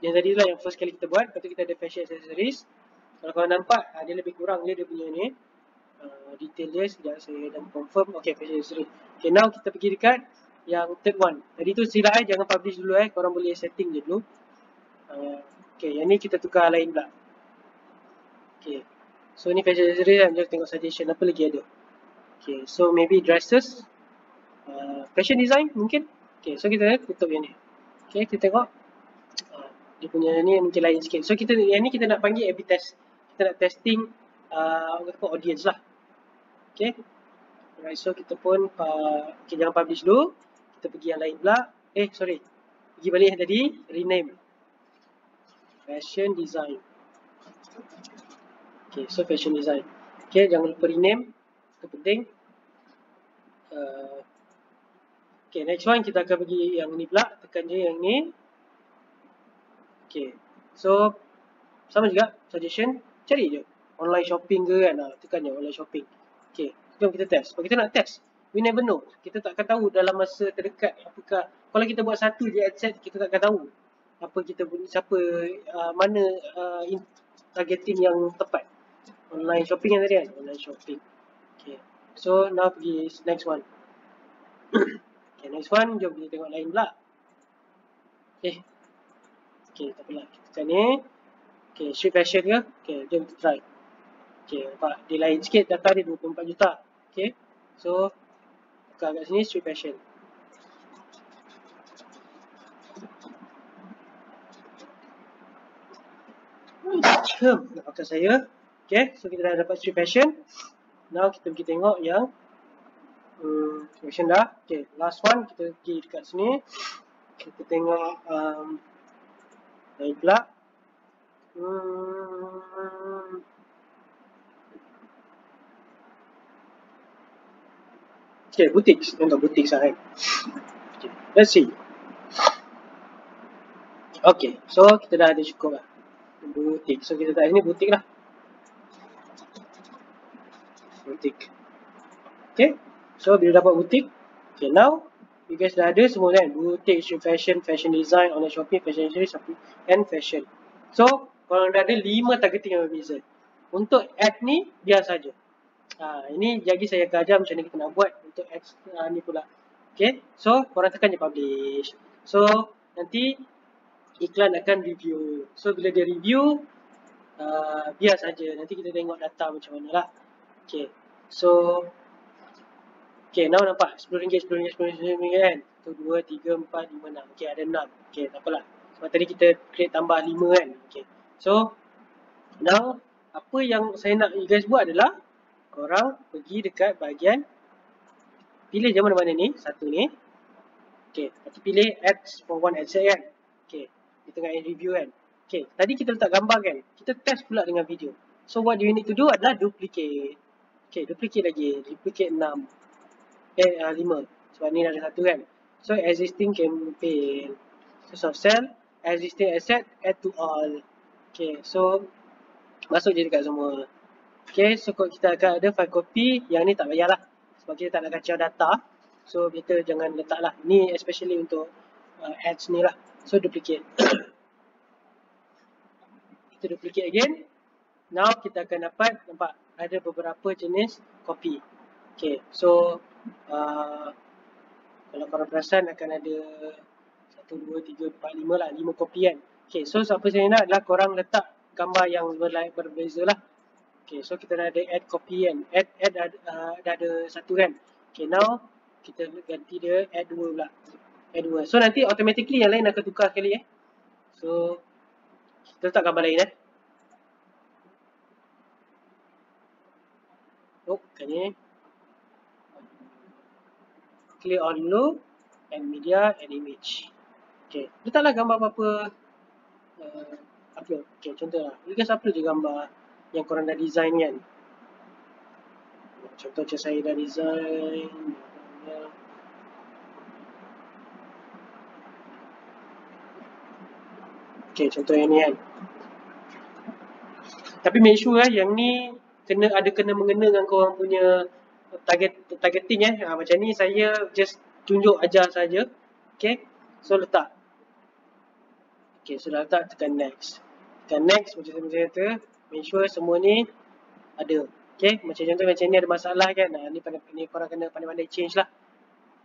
Yang tadi lah yang first kali kita buat. Lepas tu kita ada fashion accessories. Kalau korang nampak, dia lebih kurang dia punya ni detail dia. Sekejap saya dah confirm. Fashion accessories. Now kita pergi dekat yang third one. Tadi tu silap jangan publish dulu korang boleh setting je dulu. Yang ni kita tukar lain pula. So ni fashion accessories kan, just tengok suggestion apa lagi ada. So maybe dresses, fashion design mungkin. So kita tutup yang ni. Kita tengok dia punya ni mungkin lain sikit. So yang ni kita nak panggil A/B test. Kita nak testing audience lah. Alright, so kita pun jangan publish dulu. Kita pergi yang lain pula. Pergi balik yang tadi, rename fashion design. So fashion design. Jangan lupa rename, itu penting. Next one kita akan pergi yang ni pula, tekan je yang ni. So sama juga suggestion, cari je online shopping ke kan, tekan je online shopping. Jom kita test. Kalau kita nak test, we never know. Kita tak akan tahu dalam masa terdekat apakah, kalau kita buat satu je ad set, kita tak akan tahu apa kita siapa, mana targeting yang tepat. Online shopping yang tadi kan, online shopping. So now pergi next one. Next one, jom kita tengok lain pula. Tak apalah, kita tekan ni. Street fashion ke? Jom kita try. Nampak dia lain sikit, data dia 24 juta. So buka kat sini street fashion. Nak pakai saya. So kita dah dapat street fashion. Now kita pergi tengok yang fashion dah. Last one kita pergi dekat sini. Kita tengok lain pula. Butik. Tengok butik sangat. Let's see. So kita dah ada cukup lah butik. So kita tak, ini butik lah. butik. Okay, so bila dapat butik, okay, now you guys dah ada semua kan, butik, fashion design, online shopping, fashion industry, and fashion. So korang dah ada 5 targeting yang berbeza. Untuk ad ni biar saja. Ini lagi saya akan ajar macam mana kita nak buat untuk ads ni pula. Okay, so korang tekan je publish. So nanti iklan akan review. So bila dia review, biar saja. Nanti kita tengok data macam mana lah. Okay, so okay, now nampak RM10, RM10 kan. 1, 2, 3, 4, 5, 6. Okay, ada 6. Okay, tak apalah. Sebab tadi kita create tambah 5 kan. Okay, so now apa yang saya nak you guys buat adalah korang pergi dekat bahagian pilih je mana-mana ni, satu ni. Okay, lepas tu pilih ads for one ad set kan. Okay, di tengah ad review kan. Okay, tadi kita letak gambar kan. Kita test pula dengan video. So what you need to do adalah duplicate. Okay, duplicate lagi. Duplicate 5. Sebab ni ada satu kan. So existing campaign. So soft sell, existing asset, add to all. Okay, so masuk je dekat semua. Okay, so kita akan ada file copy. Yang ni tak payahlah. Sebab kita tak nak kacau data. So kita jangan letak lah. Ni especially untuk ads ni lah. So duplicate. Kita duplicate again. Now kita akan dapat, nampak ada beberapa jenis copy. Okay, so kalau korang perasan akan ada 1, 2, 3, 4, 5 lah. 5 copy kan. Okay, so apa saya nak adalah korang letak gambar yang berbeza lah. Okay, so kita dah ada add copy kan. Add dah ada satu kan. Okay, now kita ganti dia add 2 pula. Add 2. So nanti automatically yang lain akan tukar sekali So kita letak gambar lain bukan ni. Clear all dulu. Add media, add image. Okay, letaklah gambar apa-apa. Upload. Okay, contoh lah. You guys upload je gambar yang korang dah design kan. Contoh macam saya dah design. Okay, contoh yang ni kan. Tapi make sure yang ni kena mengena dengan korang punya targeting macam ni saya just tunjuk ajar saja. Okay, so letak. Okay, so dah letak, tekan next. Tekan next macam saya kata. Make sure semua ni ada. Okay, macam contoh macam ni ada masalah kan. Ni korang kena pandai-pandai change lah.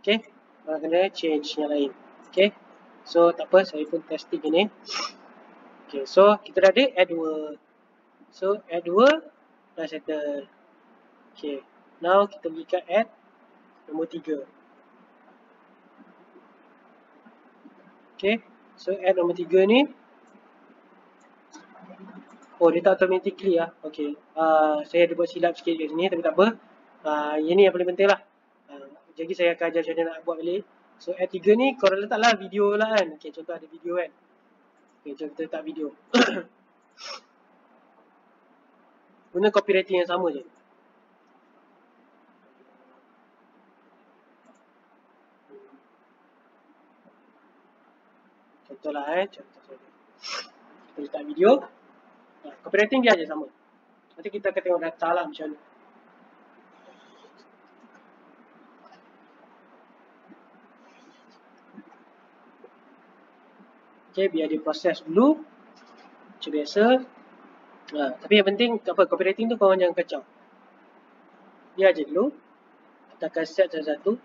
Okay, korang kena change yang lain. Okay, so tak apa, saya pun testing ni. Okay, so kita dah ada add 2. So add 2 dah settle. Okay, now kita pergi kat add nombor 3. Okay, so add nombor 3 ni. Oh, dia tak automatically lah. Okay, saya ada buat silap sikit kat sini tapi tak apa. Ini yang paling penting lah. Jadi saya akan ajar macam mana nak buat balik. So add 3 ni korang letaklah video lah kan. Okay, contoh ada video kan. Okay, jom kita letak video. Guna copywriting yang sama je. Contoh lah contoh saja. Kita letak video. Copywriting dia aja sama. Nanti kita akan tengok data lah macam mana. Okay, biar dia proses dulu. Macam biasa. Tapi yang penting, copywriting tu korang jangan kacau. Biar je dulu. Kita akan set satu-satu.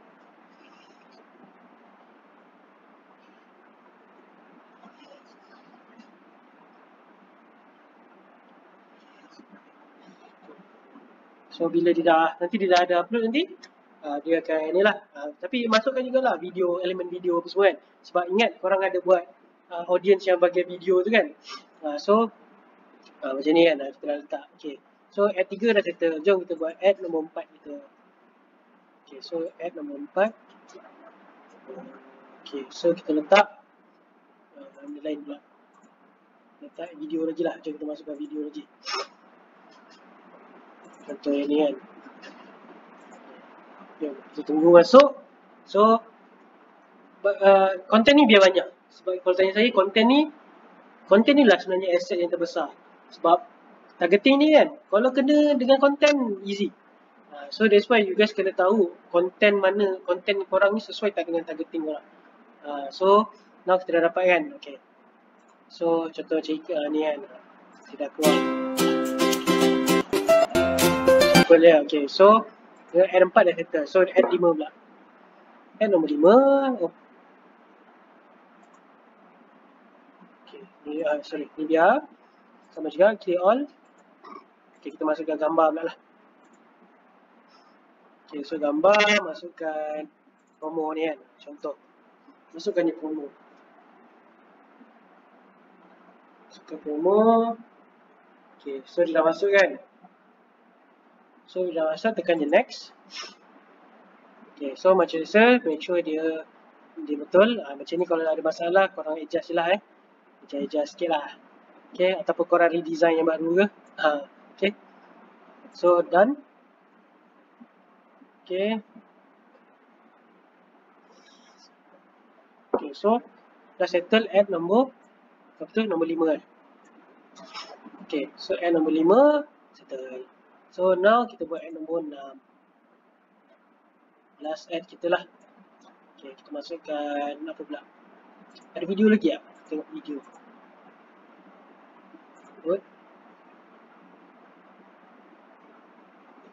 So bila nanti dia dah ada upload nanti, dia akan inilah. Tapi masukkan jugalah video, elemen video apa semua kan. Sebab ingat korang ada buat audience yang bagian video tu kan. So macam ni kan, kita dah letak. Okay, so add 3 dah settle. Jom kita buat add nombor 4 kita. Okay, so add nombor 4. Okay, so kita letak lain pula. Letak video lagi lah. Jom kita masukkan video lagi. Contoh yang ni kan. Jom kita tunggu masuk. So konten ni biar banyak. Sebab kalau tanya saya, konten ni lah sebenarnya aset yang terbesar. Sebab targeting ni kan, kalau kena dengan konten easy. So that's why you guys kena tahu konten korang ni sesuai tak dengan targeting korang. So now kita dah dapat kan. Okay. So contoh macam ni kan. Kita dah keluar. Simple je. Okay. So ad 4 dah settle. So ad 5 pula. Ad nombor 5. Oh. Okay. Ni, sorry. Ni dia. Sama juga. Clear all. Okay. Kita masukkan gambar pula lah. Okay. So gambar. Masukkan promo ni kan. Contoh. Masukkan ni promo. Masukkan promo. Okay. So dia dah masuk kan. So dah masuk, tekan je next. Okay, so macam biasa, make sure dia betul. Macam ni kalau ada masalah, korang adjust je lah Macam adjust sikit lah. Okay, ataupun korang redesign yang baru ke. Okay. So done. Okay. Okay, so dah settle ad nombor nombor 5 kan. Okay, so ad nombor 5 settle. So now kita buat ad nombor 6. Last ad kita lah. Okay, kita masukkan apa pula? Ada video lagi tak? Tengok video. Good.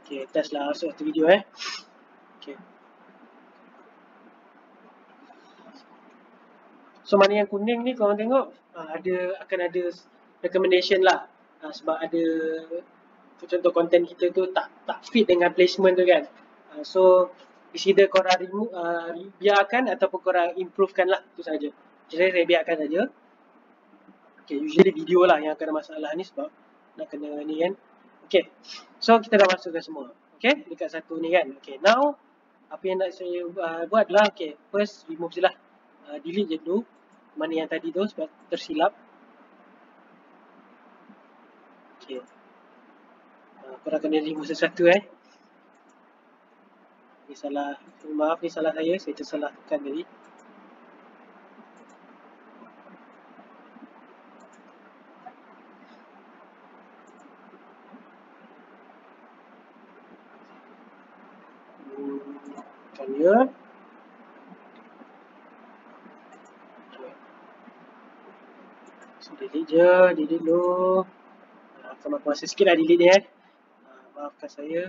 Okay, test lah masuk satu video Okay. So mana yang kuning ni korang tengok akan ada recommendation lah. Sebab ada contoh konten kita tu tak fit dengan placement tu kan. So either korang biarkan ataupun korang improvekan lah, tu saja. Jadi saya biarkan saja. Okay, usually video lah yang akan ada masalah ni sebab nak kena ni kan. Okay, so kita dah masukkan semua. Okay, dekat satu ni kan. Okay, now apa yang nak saya buat adalah, okay, first remove je lah. Delete je dulu mana yang tadi tu sebab tersilap. Okay. Korang kena remove sesuatu Ni salah, maaf ni salah saya tersalah tekan tadi. Kan ya. So delete dulu. Akan aku masa sikit lah delete ni maafkan saya.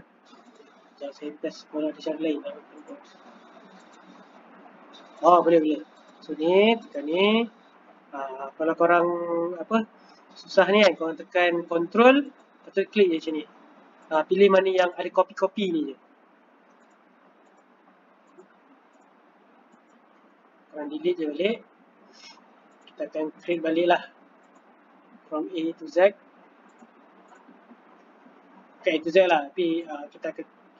Sekejap saya test kalau ada cara lain. Oh, boleh. So ni, tekan ni. Kalau korang susah ni kan, korang tekan control, lepas tu klik je macam ni. Pilih mana yang ada copy ni je. Korang delete je balik. Kita akan create balik lah. From A to Z. Bukan A to Z lah, tapi kita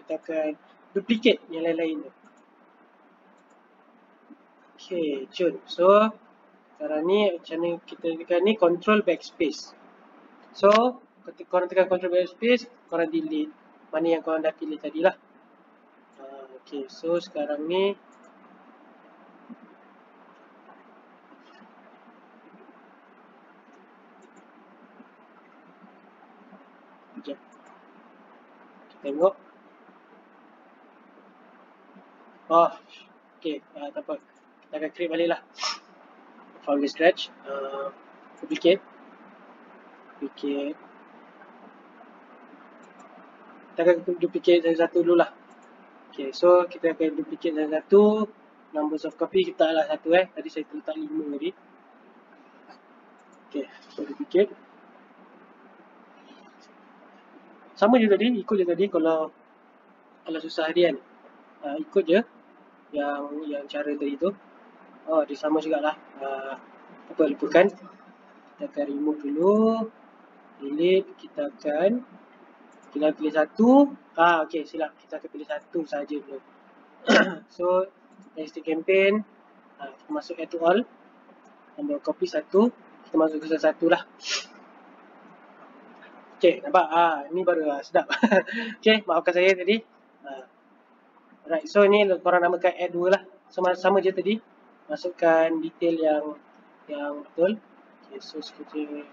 akan duplicate yang lain-lain tu. Okay, cun. So sekarang ni macam ni kita tekan ni control backspace. So korang tekan control backspace, korang delete mana yang korang dah pilih tadi lah. Okay, so sekarang ni sekejap kita tengok. Oh, okay, tak apa. Kita akan create balik lah. From the scratch. Duplicate. Kita akan duplicate satu dulu lah. Okay, so kita akan duplicate satu. Numbers of copy kita lah satu Tadi saya letak 5 tadi. Okay, so duplicate. Sama je tadi, ikut je tadi kalau susah dia kan. Ikut je yang cara tadi tu. Oh, dia sama jugalah. Apa lupakan. Kita akan remove dulu. Delete, kita akan pilih satu. Okay, silap. Kita akan pilih satu saja dulu. So, next campaign. Kita masuk add to all. Ambil copy satu. Kita masuk ke satu lah. Okay, nampak? Ni baru sedap. Okay, maafkan saya tadi. Alright, so ni korang namakan add 2 lah. So, sama je tadi. Masukkan detail yang betul. Okay, so sekejap.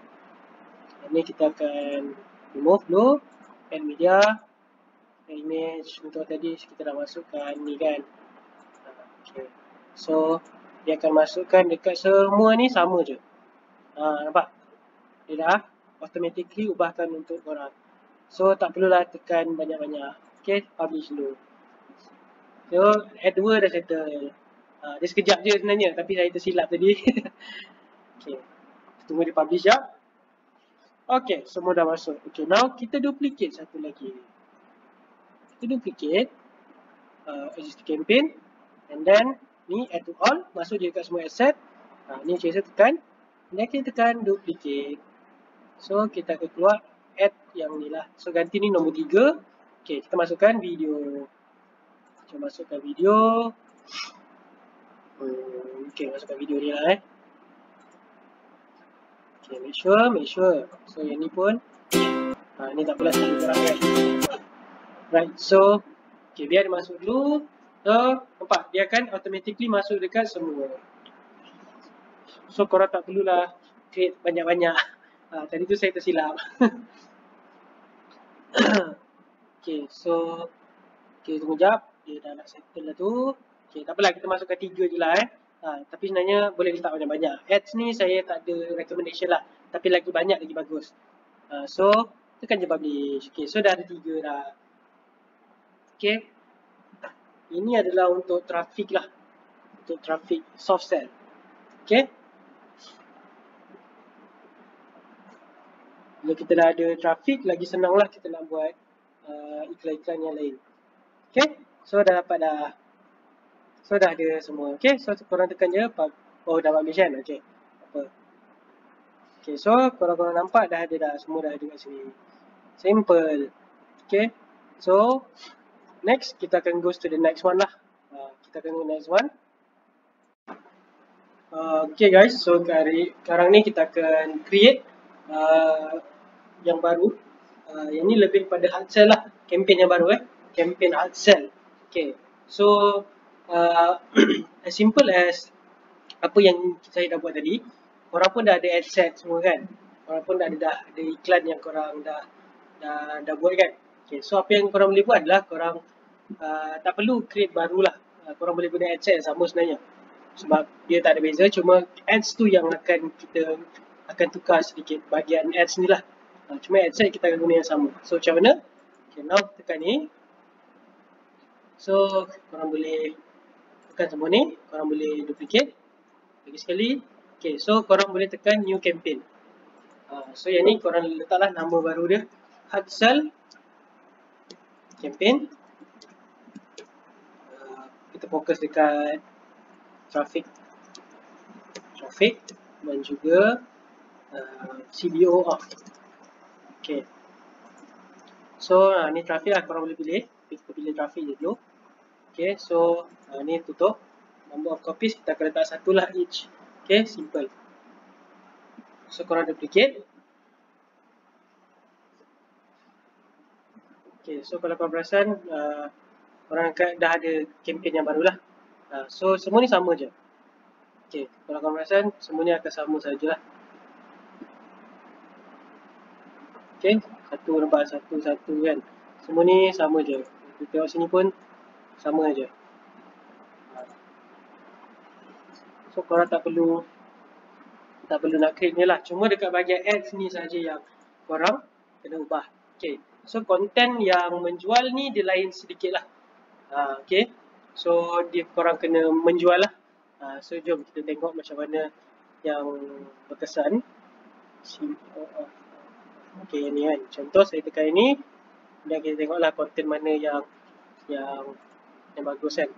Ni kita akan remove dulu. Add media. image untuk tadi kita dah masukkan ni kan. Okay. So dia akan masukkan dekat semua ni sama je. Nampak? Dia dah automatically ubahkan untuk korang. So tak perlulah tekan banyak-banyak. Okay, publish dulu. So add 2 dah settle. Dia sekejap je sebenarnya, tapi saya tersilap tadi. Okay, tunggu dia publish jap. Okay, semua dah masuk. Okay, now kita duplicate satu lagi. Kita duplicate existing campaign, and then ni add to all, masuk je dekat semua asset. Ni saya tekan, dan kita tekan duplicate. So kita akan keluar add yang ni lah. So ganti ni nombor 3. Okay, kita masukkan video. Kita masukkan video. Okay, masukkan video ni lah Okay, make sure. So yang ni pun ni tak apalah, saya korang kan. Right, so okay, biar dia masuk dulu. So nampak, dia akan automatically masuk dekat semua. So korang tak perlulah create banyak-banyak. Tadi tu saya tersilap. Okay, so okay, tunggu jap. Dia dah nak settle lah tu. Okay, tak apalah, kita masukkan 3 je lah tapi sebenarnya boleh letak banyak-banyak. Ads ni saya tak ada recommendation lah, tapi lagi banyak lagi bagus. So tekan je publish. Okay, so dah ada 3 dah. Okay, ini adalah untuk traffic lah, untuk traffic soft sell. Okay, bila kita dah ada traffic, lagi senang lah kita nak buat iklan-iklan yang lain. Okay, so dah dapat dah. So dah ada semua. Okay, so korang tekan je. Oh, dah publish kan? Okay, apa. Okay, so korang nampak dah ada dah. Semua dah ada kat sini. Simple. Okay, so next kita akan go to the next one lah. Kita akan go next one. Okay guys, so sekarang ni kita akan create yang baru. Yang ni lebih pada hard sell lah. Campaign yang baru Campaign hard sell. Okay, so as simple as apa yang saya dah buat tadi. Korang pun dah ada ad set semua kan. Korang pun dah ada iklan yang korang dah buat kan. Okay, so apa yang korang boleh buat adalah korang tak perlu create baru lah. Korang boleh guna ad set yang sama sebenarnya. Sebab dia tak ada beza, cuma ads tu yang kita akan tukar sedikit bahagian ads ni lah. Cuma ad set kita akan guna yang sama. So macam mana? Okay, now tekan ni. So korang boleh tekan semua ni, korang boleh duplicate lagi sekali. Okay, so korang boleh tekan new campaign. So yang ni korang letaklah nama baru dia, hard sell campaign. Kita fokus dekat traffic dan juga CBO off. Okay, so ni traffic lah, korang boleh pilih. Kita pilih traffic je dulu. Okay, so ni tutup. Number of copies kita akan letak 1 lah each. Okay, simple. So korang duplicate. Okay, so kalau korang perasan korang dah ada campaign yang baru lah. So semua ni sama je. Okay, kalau korang perasan semua ni akan sama sajalah. Okay, satu nampak satu kan. Semua ni sama je. Kita tengok sini pun sama aja. So korang tak perlu nak create ni lah. Cuma dekat bahagian ads ni saja yang korang kena ubah. Okay, so content yang menjual ni dia lain sedikit lah. Okay, so korang kena menjual lah. So jom kita tengok macam mana yang berkesan. Okay, ni kan. Contoh saya tekan ini. Dan kita tengoklah content mana yang bagus kan.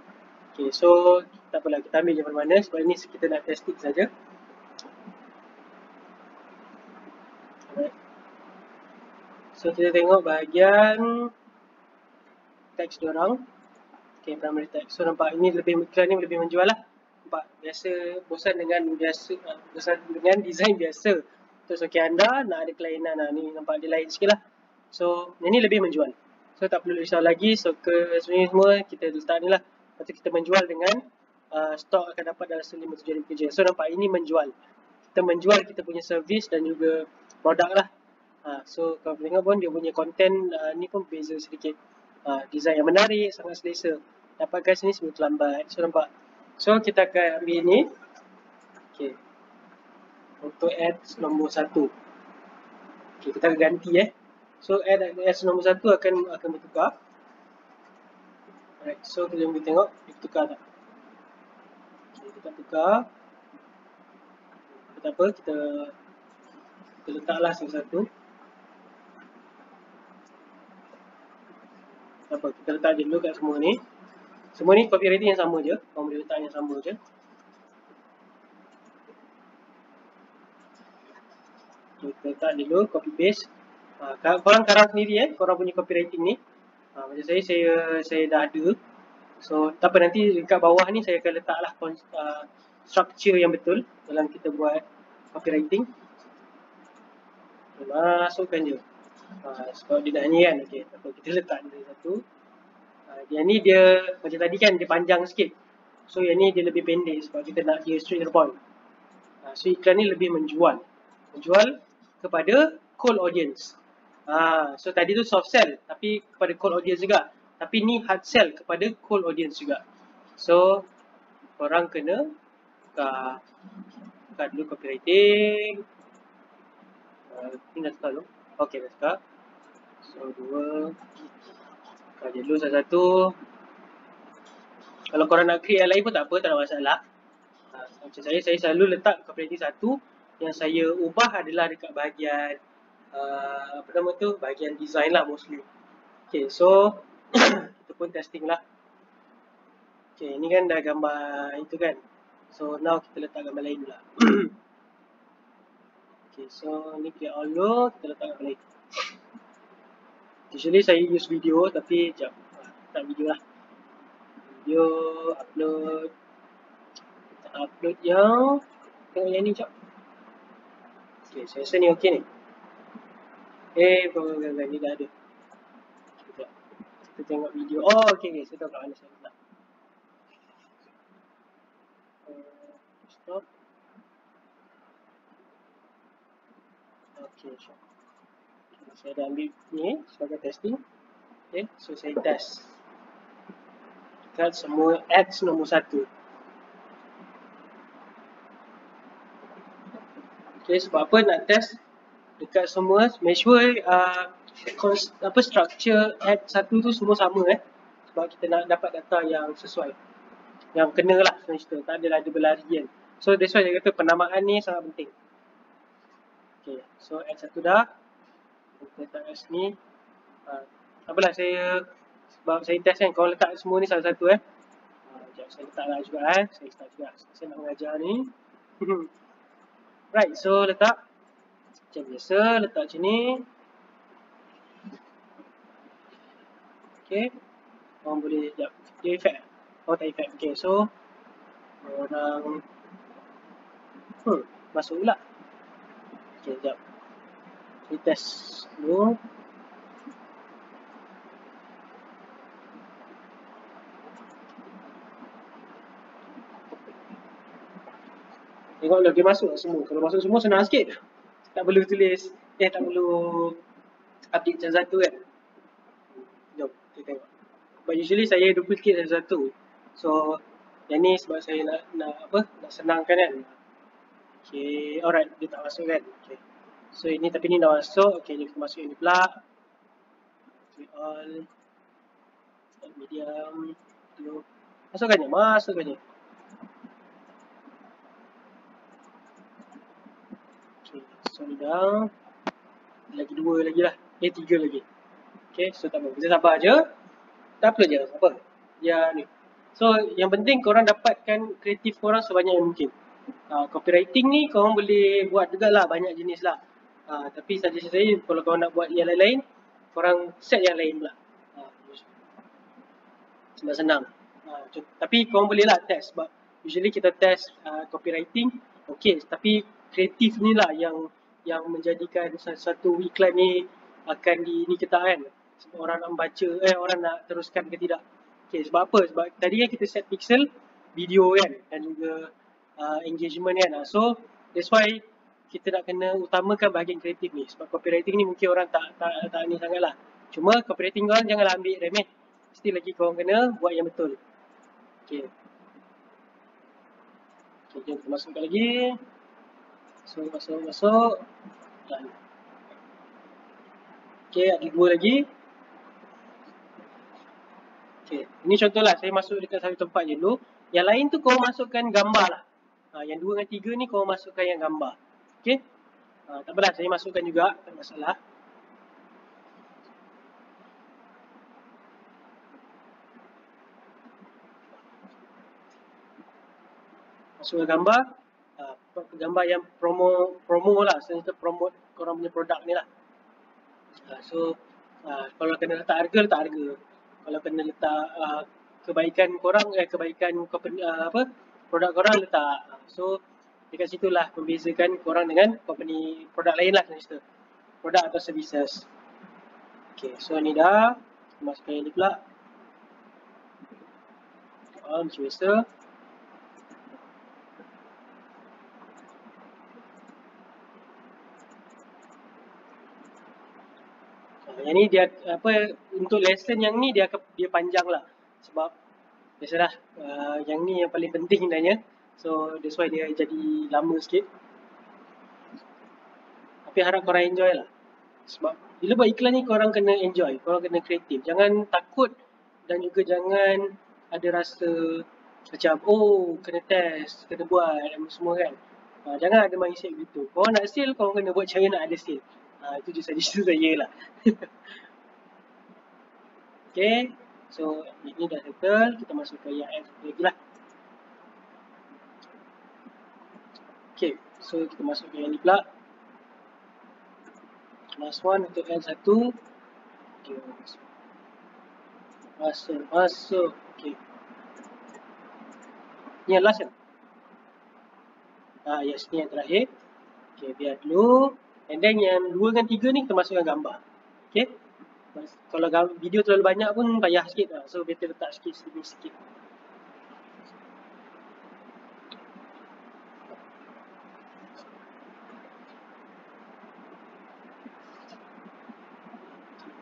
Okay, so tak apalah, kita ambil je mana-mana sebab ni kita nak testing saja. Alright. So kita tengok bahagian teks diorang. Okay, primary text. So nampak ini iklan ni lebih menjual lah. Nampak biasa bosan dengan design biasa. Terus okay, anda nak ada kelainan ni nampak dia lain sikit lah. So ini lebih menjual. So tak perlu risau lagi. So semua kita letak ni lah. Lepas tu kita menjual dengan stok akan dapat dalam 5 tujuan kerja. So nampak ini menjual. Kita menjual kita punya servis dan juga produk lah. So kalau tengok pun dia punya content ni pun beza sedikit. design yang menarik, sangat selesa. Dapatkan sini sebelum terlambat. So nampak. So kita akan ambil ni. Okay. Untuk ads nombor 1. Okay, kita akan ganti So ads nombor 1 akan bertukar. Alright, so kita boleh tengok dia bertukar tak. Okay, kita tukar. Tak apa, kita letaklah satu-satu. Tak apa, kita letak je dulu kat semua ni. Semua ni copywriting yang sama je. Korang boleh letak yang sama je. Kita letak dulu, copy paste. Korang karang sendiri korang punya copywriting ni. Macam saya dah ada. So tak apa, nanti dekat bawah ni saya akan letaklah structure yang betul dalam kita buat copywriting. Masukkan je. Sebab dia dah ni kan. Okay, tak apa, kita letak dia satu. Yang ni dia macam tadi kan, dia panjang sikit. So yang ni dia lebih pendek sebab kita nak dia straight to the point. So iklan ni lebih menjual kepada cold audience. So tadi tu soft sell tapi kepada cold audience juga. Tapi ni hard sell kepada cold audience juga. So korang kena buka dulu copywriting. Ini dah tukar dulu. Okay, dah tukar. So 2. Buka je dulu satu-satu. Kalau korang nak create yang lain pun tak apa, tak ada masalah. Macam saya selalu letak copywriting 1. Yang saya ubah adalah dekat bahagian apa nama tu, bahagian design lah mostly. Okay, so kita pun testing lah. Okay, ni kan dah gambar itu kan. So now kita letak gambar lain pula. Okay, so ni clear all dulu, kita letak gambar lain. Usually saya use video tapi sekejap, letak video lah. Video, upload. Kita upload yang, tengok yang ni sekejap. Okay, saya rasa ni okey ni. Bukan, ni dah ada. Sekejap, kita tengok video. Oh, okey, saya tahu kat mana saya letak. Stop. Okay, sure. Saya dah ambil ni sebagai testing. Okay, so saya test dekat semua ads nombor 1. Okay, sebab apa nak test dekat semua, make sure structure ad 1 tu semua sama sebab kita nak dapat data yang sesuai, yang kena lah sebenarnya, tak adalah ada berlarian. So that's why saya kata penamaan ni sangat penting. Okay, so ad 1 dah. Kita letak kat sini. Apalah sebab saya test kan, korang letak semua ni satu-satu sekejap, saya letak lah juga saya start juga, saya nak mengajar ni. Right, so letak macam biasa, letak macam ni. Okay, korang boleh sekejap, dia effect tak effect. Okay, so orang masuk pula. Okay, sekejap, saya test dulu. Tengoklah dia masuk semua. Kalau masuk semua senang sikit. Tak perlu tulis, tak perlu update satu-satu kan. Jom, kita tengok. But usually saya duplicate satu-satu. So, yang ni sebab saya nak senangkan kan. Okay, alright, dia tak masuk kan. Okay. So ini, tapi ni dah masuk. Okay, kita masuk ini pula. Okay, all. Medium. Masukkan je. Okay, so ni dah. Lagi 2 lagi lah. 3 lagi. Okay, so tak apa. Kita sabar je. Tak apa je, apa. Ya ni. So, yang penting korang dapatkan kreatif korang sebanyak yang mungkin. Copywriting ni korang boleh buat jugalah, banyak jenis lah. Tapi suggestion saya, kalau korang nak buat yang lain-lain, korang set yang lain pula. Sebab senang. Tapi korang boleh lah test. Sebab usually kita test copywriting. Okay, tapi kreatif ni lah yang menjadikan satu iklan ni akan ni kita kan. Sebab orang nak membaca, orang nak teruskan ke tidak. Okay, sebab apa? Sebab tadi kan kita set pixel, video kan, dan juga engagement kan. So, that's why kita nak kena utamakan bahagian kreatif ni. Sebab copywriting ni mungkin orang tak ni sangat lah. Cuma copywriting korang janganlah ambil remeh. Mesti lagi korang kena buat yang betul. Okay. Okay, jom kita masukkan lagi. Masuk. Dan. Okay, ada 2 lagi. Okay, ini contohlah saya masuk dekat satu tempat je dulu. Yang lain tu korang masukkan gambar lah. Yang 2 dengan 3 ni korang masukkan yang gambar. Okay. Tak apalah, saya masukkan juga, tak masalah. Masukkan gambar. Gambar yang promo lah. Saya promote korang punya produk ni lah. So, kalau kena letak harga. Kalau kena letak kebaikan korang, kebaikan company, produk korang letak. So, dekat situlah membezakan korang dengan company produk lain lah. Produk atau services. Okay, so ni dah. Masukkan yang ni pula. Macam biasa. Yang ni dia untuk lesson yang ni dia panjang lah. Sebab biasalah yang ni yang paling penting sebenarnya. So that's why dia jadi lama sikit. Tapi harap korang enjoy lah. Sebab bila buat iklan ni korang kena enjoy, korang kena kreatif. Jangan takut dan juga jangan ada rasa macam kena test, kena buat semua kan. Jangan ada mindset gitu. Korang nak sale, korang kena buat cara nak ada sale. Itu je suggestion saya lah. Okay, so ini dah settle. Kita masuk ke yang F lagi lah. Okay, so kita masuk ke yang ni pula. Last one untuk L1. Okay, masuk. Okay. Ni yang last kan? Yes, ni yang terakhir. Okay, biar dulu. And then yang 2 dengan 3 ni kita masukkan gambar. Okay. Kalau video terlalu banyak pun payah sikit lah. So, better letak sikit.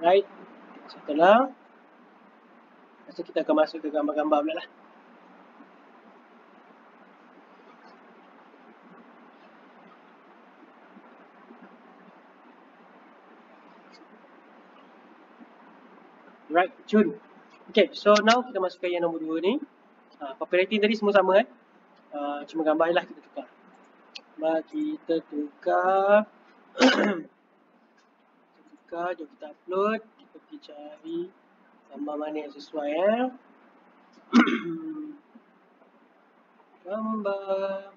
Right. Setelah. Lepas tu kita akan masuk ke gambar-gambar pula lah. Right, cun. Okay, so now kita masukkan yang nombor 2 ni. Copywriting tadi semua sama kan? Cuma gambar lah kita tukar. Jom kita upload. Kita pergi cari gambar mana yang sesuai gambar.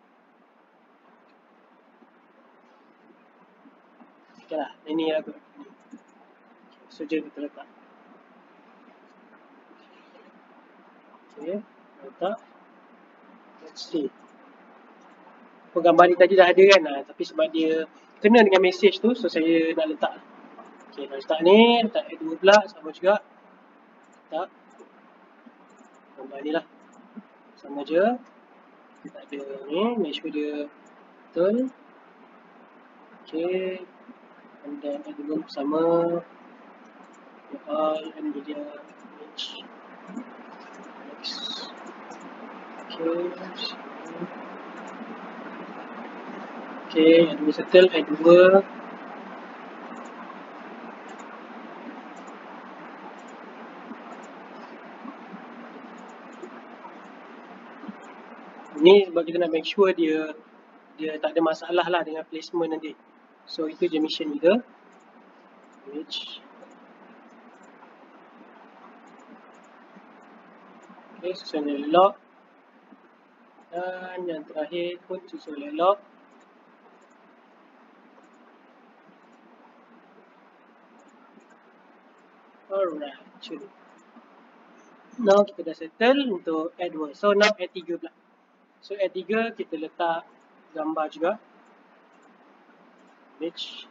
Okay lah, ini lah kot. So je kita letak. Okay, letak. Let's see. Gambar ni tadi dah ada kan, tapi sebab dia kena dengan message tu, so saya nak letak. Okay, nak letak ni, letak A2 pula, sama juga. Letak gambar ni lah, sama je. Tak ada ni, make sure dia betul. Okay, and then A2 sama. All NVIDIA image. Next. Okay, A2 settle, A2. Ni sebab kita nak make sure dia tak ada masalah lah dengan placement nanti. So itu je mission kita. Image. Okay, susun elok. Dan yang terakhir pun susun elok. Alright, cun. Now kita dah settle untuk add 2. So now add 3 pula. So add 3 kita letak gambar juga. Image.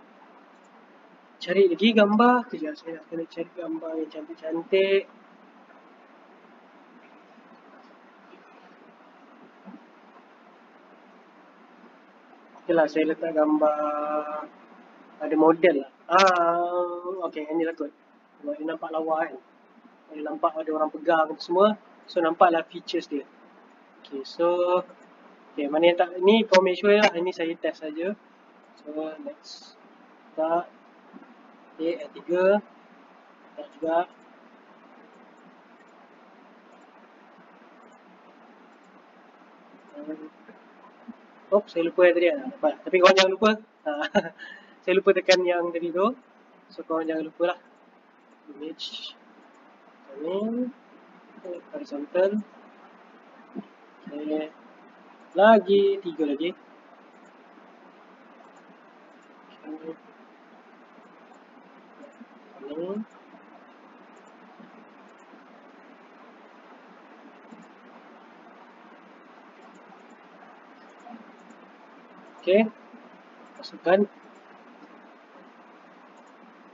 Cari lagi gambar. Kejap saya nak kena cari gambar yang cantik-cantik. Okay lah, saya letak gambar ada model lah. Okay, yang ni lah kot. Sebab dia nampak lawa kan. Dia nampak ada orang pegang semua. So nampaklah features dia. Okay, so mana yang tak, ni for make sure lah, ini saya test saja. So let's start. Okay, F3 tak juga. Oh, saya lupa yang tadi dapat. Tapi korang jangan lupa. Saya lupa tekan yang tadi tu. So korang jangan lupa lah. Image. Ini. Horizontal. Okay. Lagi 3 lagi. Okay. Ini. Okay. Masukkan.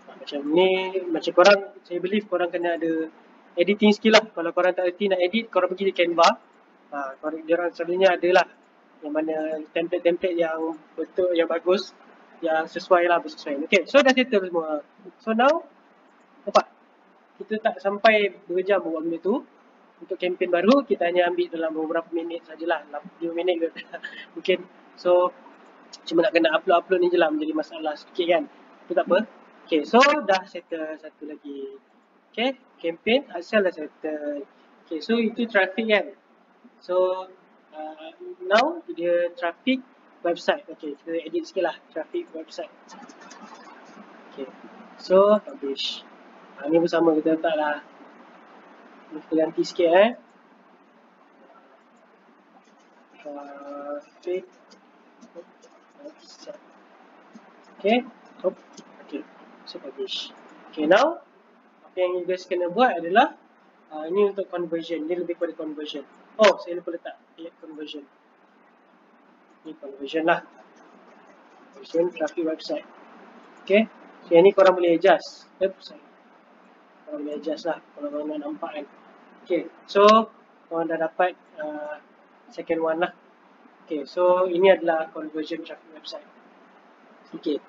Macam ni, macam korang, saya believe korang kena ada editing skill lah. Kalau korang tak erti nak edit, korang pergi di Canva. Korang selalunya ada lah yang mana template-template yang betul, yang bagus, yang sesuai lah, bersesuaian. Okay, so dah settle semua. So now, nampak? Kita tak sampai 2 jam buat benda tu. Untuk kempen baru, kita hanya ambil dalam beberapa minit sajalah, 5 minit ke mungkin. So, cuma nak kena upload ni je lah, menjadi masalah sikit kan. Itu tak apa. Okay, so dah settle satu lagi. Okay, campaign asal dah settle. Okay, so itu traffic kan. So, now dia traffic website. Okay, kita edit sikit lah, traffic website. Okay, so publish. Ni bersama kita letak lah. Kita ganti sikit traffic website. Okay, okay, so publish. Okay, now apa yang you guys kena buat adalah ini untuk conversion, dia lebih kepada conversion. Oh, saya lupa letak conversion. Ini conversion lah, conversion traffic website. Okay, so yang ni korang boleh adjust website, korang boleh adjust lah kalau korang nak nampak kan. Okay, so korang dah dapat second one lah. Okay, so ini adalah conversion traffic website. Okay,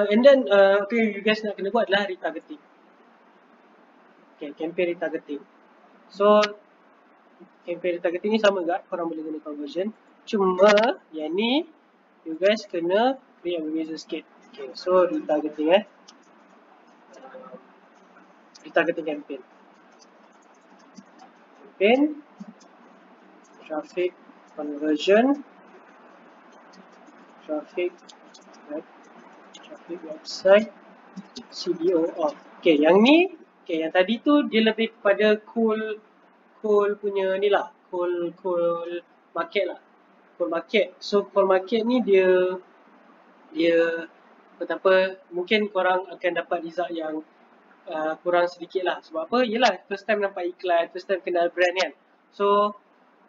and then okay, you guys nak kena buat adalah retargeting. Okay, campaign retargeting. So, campaign retargeting ni sama juga, korang boleh guna conversion. Cuma, yang ni, you guys kena create yang berbeza sikit. Okay, so retargeting retargeting campaign. Campaign, traffic conversion, traffic website, CBO off. Okay, yang ni, okay, yang tadi tu dia lebih kepada cool punya ni lah, cool market lah, cool market. So cool market ni dia betapa mungkin korang akan dapat result yang kurang sedikit lah. Sebab apa? Yelah, first time nampak iklan, first time kenal brand kan. So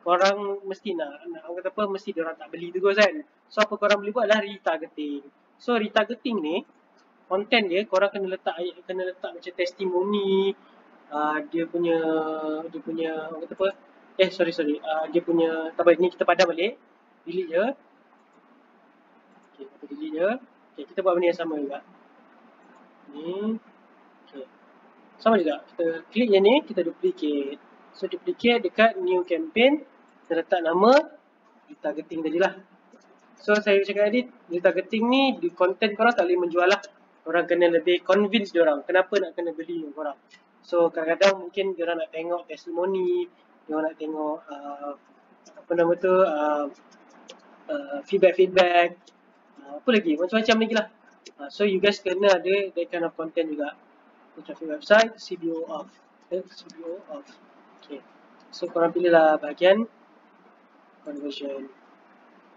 korang mesti nak kata apa, mesti diorang tak beli terus kan. So apa korang boleh buat lah retargeting. So retargeting ni, content dia korang kena letak macam testimoni, dia punya orang kata apa, dia punya, tak apa, ni kita padam balik, delete je. Okay, kita delete je. Okay, kita buat benda yang sama juga. Ni, okay, sama juga, kita klik yang ni, kita duplicate. So duplicate dekat new campaign, kita letak nama retargeting tadi lah. So saya cakap tadi, retargeting ni di content korang tak boleh menjual lah. Korang kena lebih convince diorang kenapa nak kena beli korang. So kadang-kadang mungkin diorang nak tengok testimoni, diorang nak tengok apa nama tu, feedback, apa lagi, macam-macam lagi lah. So you guys kena ada that kind of content juga. Traffic website, CBO off. CBO off. Okay, so korang pilih lah bahagian conversion.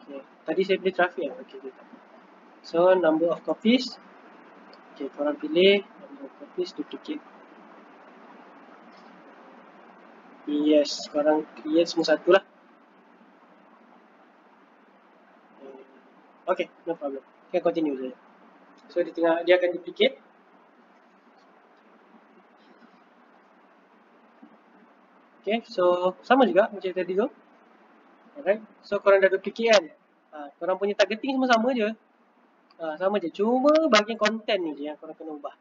Okay, tadi saya pilih traffic lah. Okay, so number of copies. Okay, korang pilih number of copies, duplicate. Yes, korang create semua satu lah. Okay, no problem. Kita continue je. So dia akan duplicate. Okay, so sama juga macam tadi tu. Alright, so korang dah duplicate kan. Korang punya targeting semua sama je. Sama je, cuma bahagian content ni je yang korang kena ubah.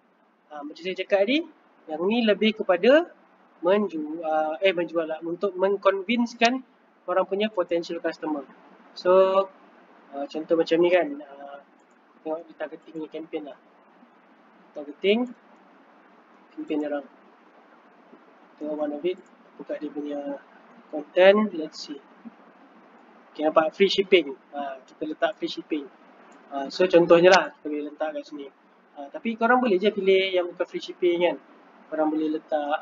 Macam saya cakap tadi, yang ni lebih kepada menjual lah, untuk mengconvincekan orang punya potential customer. So contoh macam ni kan, tengok retargeting ni campaign lah. Targeting campaign orang. Tengok one of it, buka dia punya content, let's see. Okay, nampak free shipping. Kita letak free shipping. So contohnya lah, kita boleh letak kat sini. Tapi korang boleh je pilih yang bukan free shipping kan. Korang boleh letak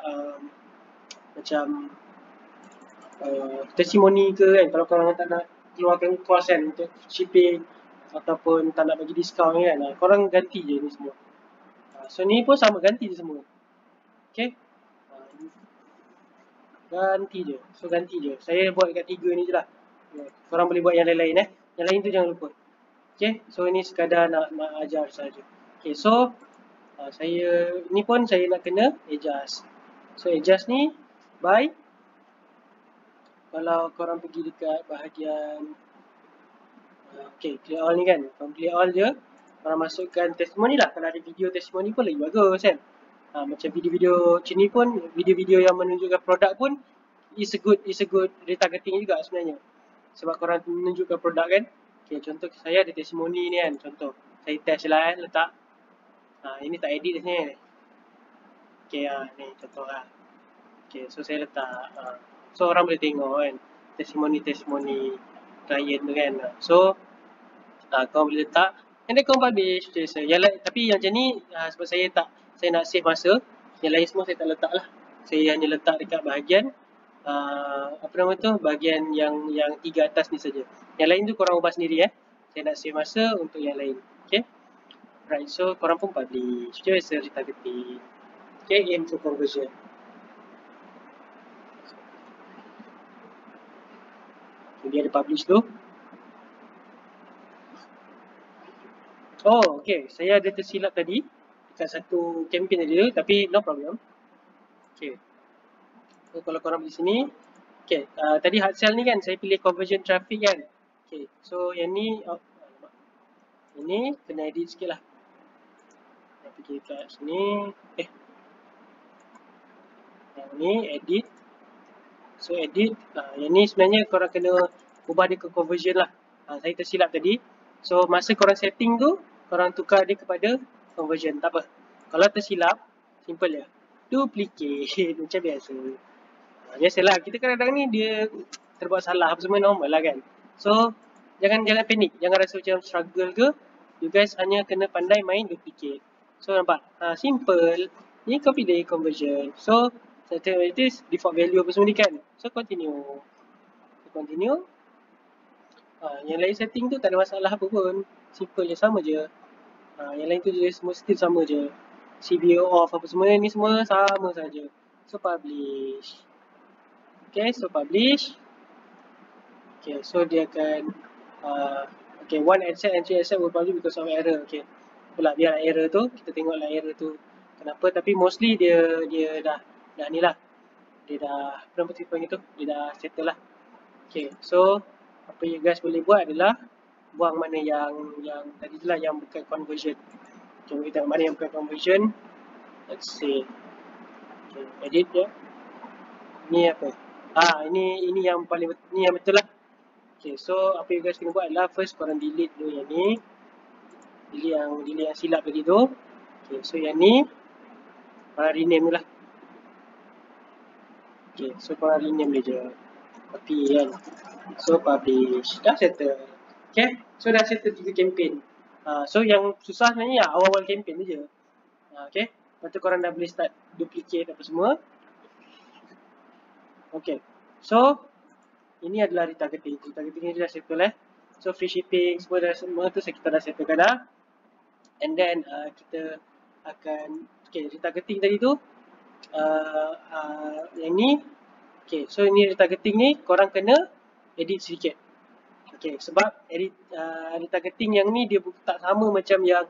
macam testimoni ke kan, kalau korang tak nak keluarkan kos kan untuk shipping ataupun tak nak bagi diskaun kan, korang ganti je ni semua. So ni pun sama, ganti je semua. Okay, ganti je. So ganti je. Saya buat dekat 3 ni je lah. Korang boleh buat yang lain-lain Yang lain tu jangan lupa. Okay, so ni sekadar nak ajar saja. Okay, so saya ni pun saya nak kena adjust. So adjust ni by, kalau korang pergi dekat bahagian okay, clear all ni kan, korang clear all je, korang masukkan testimoni lah. Kalau ada video testimoni pun lagi bagus kan. Macam video-video macam ni pun, video-video yang menunjukkan produk pun is a good retargeting juga sebenarnya. Sebab korang menunjukkan produk kan. Okay, contoh saya ada testimoni ni kan, contoh saya test je lah letak. Ini tak edit ni. Okay, ni contoh lah. Okay, so saya letak. So orang boleh tengok kan, testimoni klien tu kan. So korang boleh letak, and then korang publish. Tapi yang macam ni sebab saya nak save masa, yang lain semua saya tak letak lah. Saya hanya letak dekat bahagian bahagian yang 3 atas ni saja. Yang lain tu korang ubah sendiri Saya nak save masa untuk yang lain. Okay, right, so korang pun publish. Okay, so retargeting. Okay, aim for conversion. Dia ada publish tu. Oh, okay. Saya ada tersilap tadi dekat satu campaign aja, tapi no problem. Okay. So, kalau korang pergi sini, okay. Tadi hard sell ni kan, saya pilih conversion traffic kan. Okay. So, yang ni, ini kena edit sikit lah. Saya pergi kat sini. Yang ni edit. So edit, yang ni sebenarnya korang kena ubah dia ke conversion lah. Saya tersilap tadi. So masa korang setting tu, korang tukar dia kepada conversion, tak apa. Kalau tersilap, simple je. Duplicate, macam biasa. Biasalah, kita kadang-kadang ni dia terbuat salah, apa semua normal lah kan. So, jangan panik, jangan rasa macam struggle ke. You guys hanya kena pandai main duplicate. So nampak, simple. Ni kau pilih conversion. So, it is default value apa semua ni kan. So continue. Yang lain setting tu tak ada masalah apa pun. Simple je, sama je. Yang lain tu je semua still sama je. CBO off apa semua ni semua sama saja. So publish. Okay, so publish. Okay, so dia akan okay, one ad set and three ad set will publish because of error. Okay, pula biar error tu, kita tengoklah error tu kenapa, tapi mostly dia dah ni lah. Dia dah, berapa tipe itu, dia dah settle lah. Okay, so apa you guys boleh buat adalah buang mana yang tadi tu lah, yang bukan conversion. Cuba kita tengok mana yang bukan conversion. Let's see. Okay, edit dia. Ni apa? Ini yang paling ni yang betul lah. Okay, so apa you guys kena buat adalah first korang delete dulu yang ni. Delete yang silap tadi tu. Okay, so yang ni rename lah. Okay, so korang rename dia je. Copy kan. So publish. Dah settle. Okay, so dah settle 3 campaign. So yang susah sebenarnya awal-awal campaign tu je. Okay, lepas tu korang dah boleh start duplicate apa semua. Okay, so ini adalah retargeting. Retargeting ni dah settle So free shipping semua tu kita dah settlekan dah. And then kita akan, okay, retargeting tadi tu yang ni. Okay, so ini retargeting ni korang kena edit sedikit. Okay, sebab retargeting yang ni dia tak sama macam yang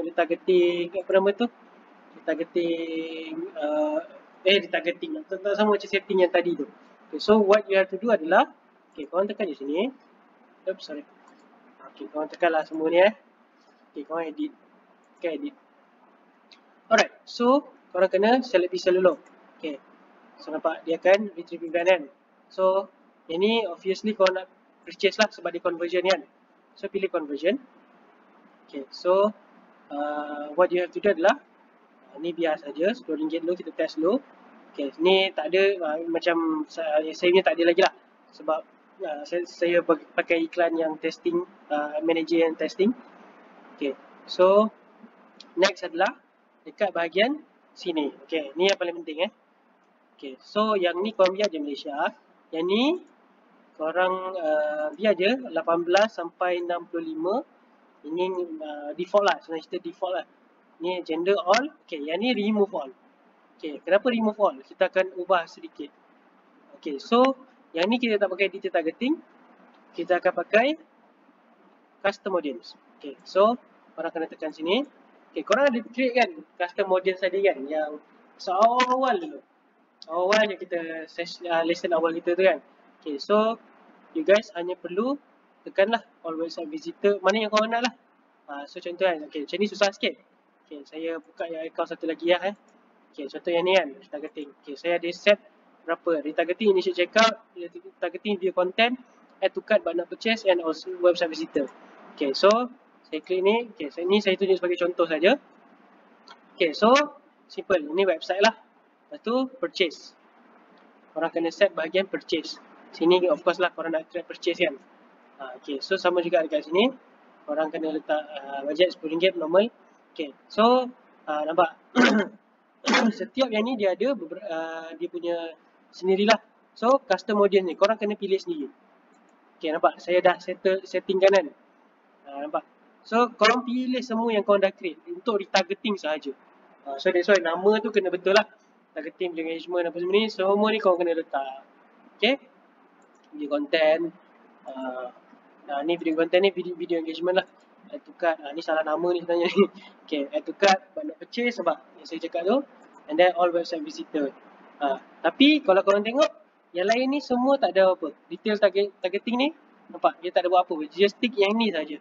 retargeting apa nama tu? Retargeting tak sama macam setting yang tadi tu. Okay, so what you have to do adalah, okay, korang tekan di sini. Oops, sorry. Okay, korang tekanlah semua ni Okay, korang edit. Okay, edit. Alright, so korang kena select pixel dulu. Okay, so nampak dia akan retrieve event kan. So yang ni obviously korang nak purchase lah sebab dia conversion kan. So pilih conversion. Okay, so what you have to do adalah ni biar saja RM10 dulu, kita test dulu. Okay, ni tak ada macam saya punya tak ada lagi lah sebab saya pakai iklan yang testing, manager yang testing. Okay, so next adalah dekat bahagian sini. Okay, ni yang paling penting Okay, so yang ni korang biar je Malaysia. Yang ni korang biar je 18 sampai 65. Ini default lah, senang cerita default lah. Ni gender all. Okay, yang ni remove all. Okay, kenapa remove all? Kita akan ubah sedikit. Okay, so yang ni kita tak pakai detail targeting. Kita akan pakai custom audience. Okay, so korang kena tekan sini. Okay, korang ada create kan custom audience tadi kan, yang awal dulu. Awal yang kita lesson awal kita tu kan. Okay, so you guys hanya perlu tekanlah all website visitor, mana yang korang nak lah. So contoh kan, okay, macam ni susah sikit. Okay, saya buka yang account satu lagi lah Okay, contoh yang ni kan, retargeting. Okay, saya ada set berapa? Retargeting, initial checkout, retargeting view content, add to cart but not purchase, and also website visitor. Okay, so saya klik ni. Okay, ni saya tunjuk sebagai contoh saja. Okay, so simple. Ini website lah. Lepas tu purchase. Korang kena set bahagian purchase. Sini of course lah korang nak create purchase kan. Okay, so sama juga dekat sini. Korang kena letak budget RM10 normal. Okay, so nampak setiap yang ni dia ada dia punya sendirilah. So custom audience ni korang kena pilih sendiri. Okay, nampak saya dah setting kan. Nampak. So korang pilih semua yang korang dah create untuk retargeting sahaja. So that's why nama tu kena betul lah. Targeting, engagement apa semua ni, semua ni korang kena letak. Okay, video content. Ni video content ni video engagement lah. Add to cart, ni salah nama ni sebenarnya ni. Okay, add to cart but not purchase sebab yang saya cakap tu. And then all website visitor. Tapi kalau korang tengok yang lain ni semua tak ada apa. Detail targeting ni nampak dia tak ada buat apa. Just tick yang ni saja.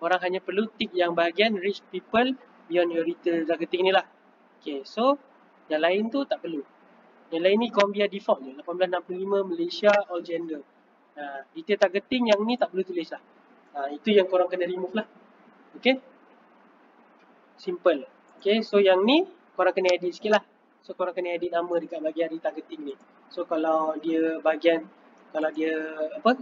Korang hanya perlu tick yang bahagian reach people beyond your retail targeting ni lah. Okay, so yang lain tu tak perlu. Yang lain ni korang biar default je. 1865 Malaysia all gender. Detail targeting yang ni tak perlu tulis lah. Itu yang korang kena remove lah. Okay. Simple. Okay, so yang ni korang kena edit sikit lah. So korang kena edit nama dekat bahagian retargeting ni. So kalau dia bahagian, kalau dia apa,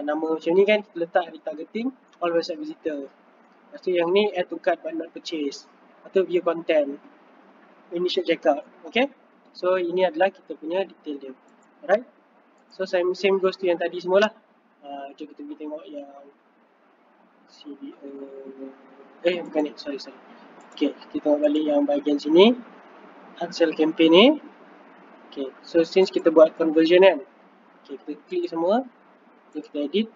nama macam ni kan, kita letak retargeting all website visitor. Lepas tu yang ni add to cart but not purchase. Lepas tu view content, initial checkout. Okay, so ini adalah kita punya detail dia. Alright, so same goes to yang tadi semualah. Jom kita pergi tengok yang CBO. Bukan ni, sorry. Okay, kita tengok balik yang bahagian sini, hard sell campaign ni. Okay, so since kita buat conversion kan, okay, kita klik semua, kita edit.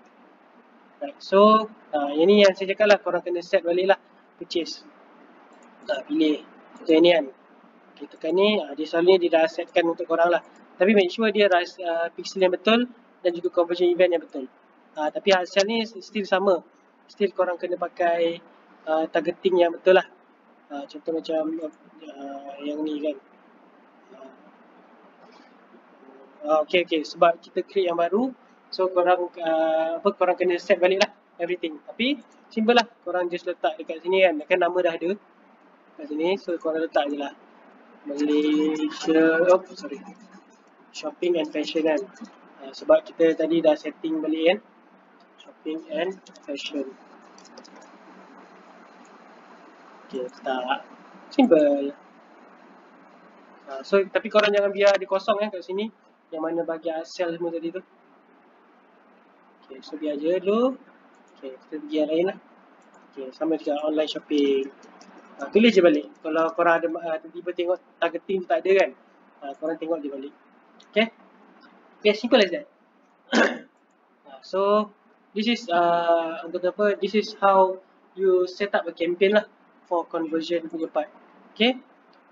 Right, so yang ni yang saya cakap lah, korang kena set balik lah purchase. Pilih macam ni kan. Okay, tekan ni, dia selalunya dia dah setkan untuk korang lah. Tapi make sure dia pixel yang betul dan juga conversion event yang betul. Tapi hasil ni still sama. Still korang kena pakai targeting yang betul lah. Contoh macam yang ni kan. Okay, sebab kita create yang baru, so korang korang kena set balik lah everything. Tapi simple lah, korang just letak dekat sini kan nama dah ada kat sini, so korang letak je lah Malaysia, shopping and fashion kan. Sebab kita tadi dah setting balik kan, shopping and fashion. Okay, tak simple. So tapi korang jangan biar dia kosong kat sini, yang mana bahagian sell semua tadi tu. Okay, so biar je dulu. Okay, kita pergi yang lain lah. Okay, sama juga online shopping. Tulis je balik. Kalau korang ada tiba-tiba tengok targeting tak ada kan, korang tengok je balik. Okay, simple as that. So this is this is how you set up a campaign lah for conversion punya part. Okay,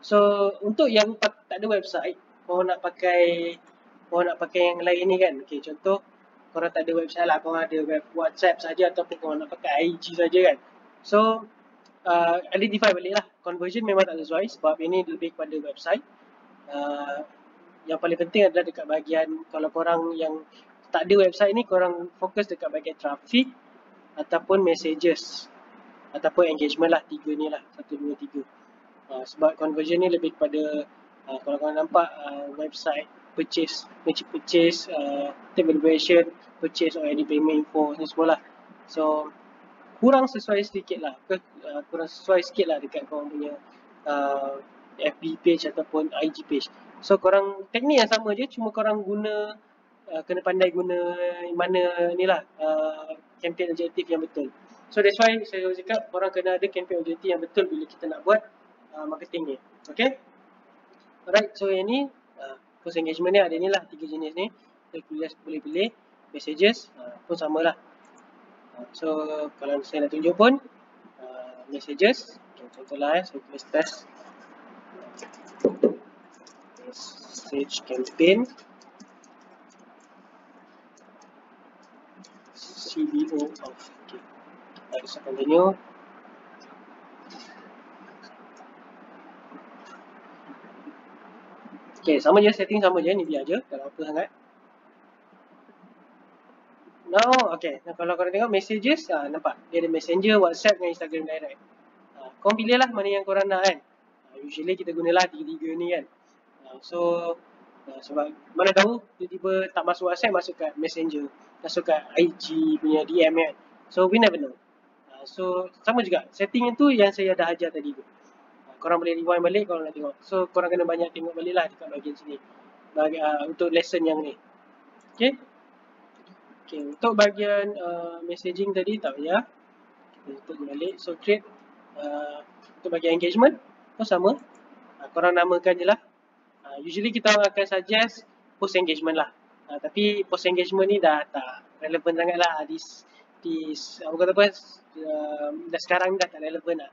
so untuk yang tak ada website, korang nak pakai yang lain ni kan. Okay, contoh korang tak ada website lah, korang ada web WhatsApp saja ataupun korang nak pakai IG saja kan. So identify balik lah. Conversion memang tak sesuai sebab ini lebih kepada website. Yang paling penting adalah dekat bahagian, kalau korang yang tak ada website ni, korang fokus dekat bahagian traffic ataupun messages ataupun engagement lah, 3 ni lah, 1, 2, 3. Sebab conversion ni lebih kepada kalau korang nampak website, purchase, take evaluation, purchase or any payment info ni semua lah. So kurang sesuai sedikit lah, kurang sesuai sikit lah dekat korang punya FB page ataupun IG page. So korang teknik yang sama je, cuma korang guna kena pandai guna mana ni lah campaign objektif yang betul. So that's why saya cakap korang kena ada campaign objektif yang betul bila kita nak buat marketing ni. Okay, alright. So yang ni post engagement ni ada ni lah, 3 jenis ni. Boleh pilih messages pun sama lah. So kalau saya nak tunjuk pun messages, contoh lah saya tulis test message campaign CBO off. Okay, kita bisa continue. Okay, sama je, setting sama je, ni biar je, tak ada apa sangat. Now, okay, kalau korang tengok messages, nampak dia ada Messenger, WhatsApp dengan Instagram Direct. Korang pilih lah mana yang korang nak kan. Usually kita gunalah 3 ni kan. So sebab mana tahu tiba-tiba tak masuk WhatsApp, masuk kat Messenger, masuk kat IG punya DM kan. So we never know. So sama juga, setting itu yang saya dah ajar tadi tu. Korang boleh rewind balik kalau nak tengok. So korang kena banyak tengok balik lah dekat bahagian sini untuk lesson yang ni. Okay, untuk bahagian messaging tadi tak payah, kita tutup balik. So create untuk bahagian engagement pun sama, korang namakan je lah. Usually kita akan suggest post engagement lah, tapi post engagement ni dah tak relevan sangat lah. Apa kata apa, dah sekarang ni dah tak relevan lah.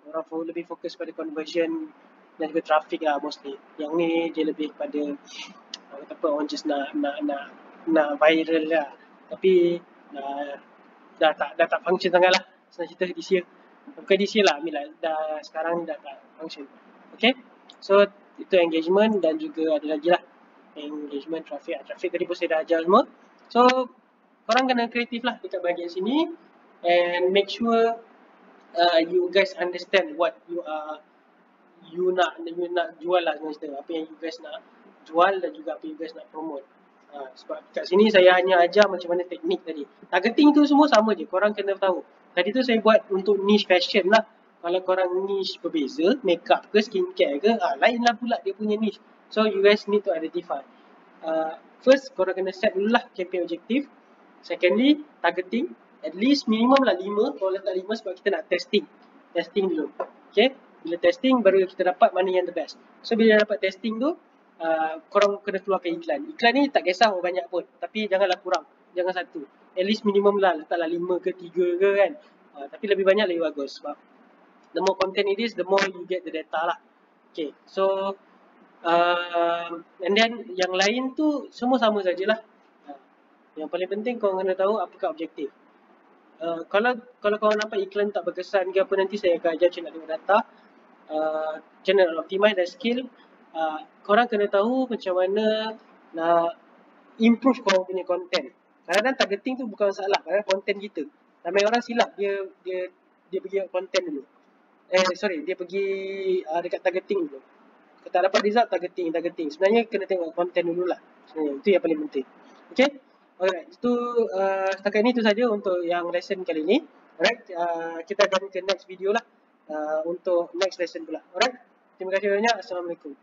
Orang lebih fokus pada conversion dan juga traffic lah mostly. Yang ni dia lebih pada kata apa, orang just nak viral lah. Tapi dah tak function sangat lah. Senang cerita this year. Bukan this year lah, dah sekarang ni dah tak function. Okay, so itu engagement dan juga ada lagi lah engagement, traffic. Traffic tadi pun saya dah ajar semua. So korang kena kreatif lah dekat bahagian sini and make sure you guys understand what you nak jual lah sebenarnya, apa yang you guys nak jual dan juga apa you guys nak promote. Sebab kat sini saya hanya ajar macam mana teknik tadi. Targeting tu semua sama je, korang kena tahu. Tadi tu saya buat untuk niche fashion lah. Kalau korang niche berbeza, makeup ke skincare ke, lain lah pula dia punya niche. So you guys need to identify. First, korang kena set dulu lah campaign objektif. Secondly, targeting. At least minimum lah 5. Kalau letak 5 sebab kita nak testing dulu. Okay, bila testing baru kita dapat mana yang the best. So bila dapat testing tu, korang kena keluarkan iklan. Iklan ni tak kisah banyak pun, tapi janganlah kurang, jangan 1. At least minimum lah, letaklah 5 ke 3 ke kan. Tapi lebih banyak lebih bagus, sebab the more content it is, the more you get the data lah. Okay, so and then yang lain tu semua sama sajalah. Yang paling penting korang kena tahu apakah objektif. Kalau korang nampak iklan tak berkesan ke apa, nanti saya akan ajar macam nak tengok data, macam nak optimize dan skill. Korang kena tahu macam mana nak improve korang punya content. Kadang-kadang targeting tu bukan masalah, kadang content kita. Ramai orang silap, dia pergi content dulu. Dia pergi dekat targeting dulu. Kalau tak dapat result, targeting. Sebenarnya kena tengok content dulu lah. Itu yang paling penting. Okay, alright, itu setakat ni tu saja untuk yang lesson kali ni. Alright, kita akan ke next video lah, untuk next lesson pula. Alright, terima kasih banyak. Assalamualaikum.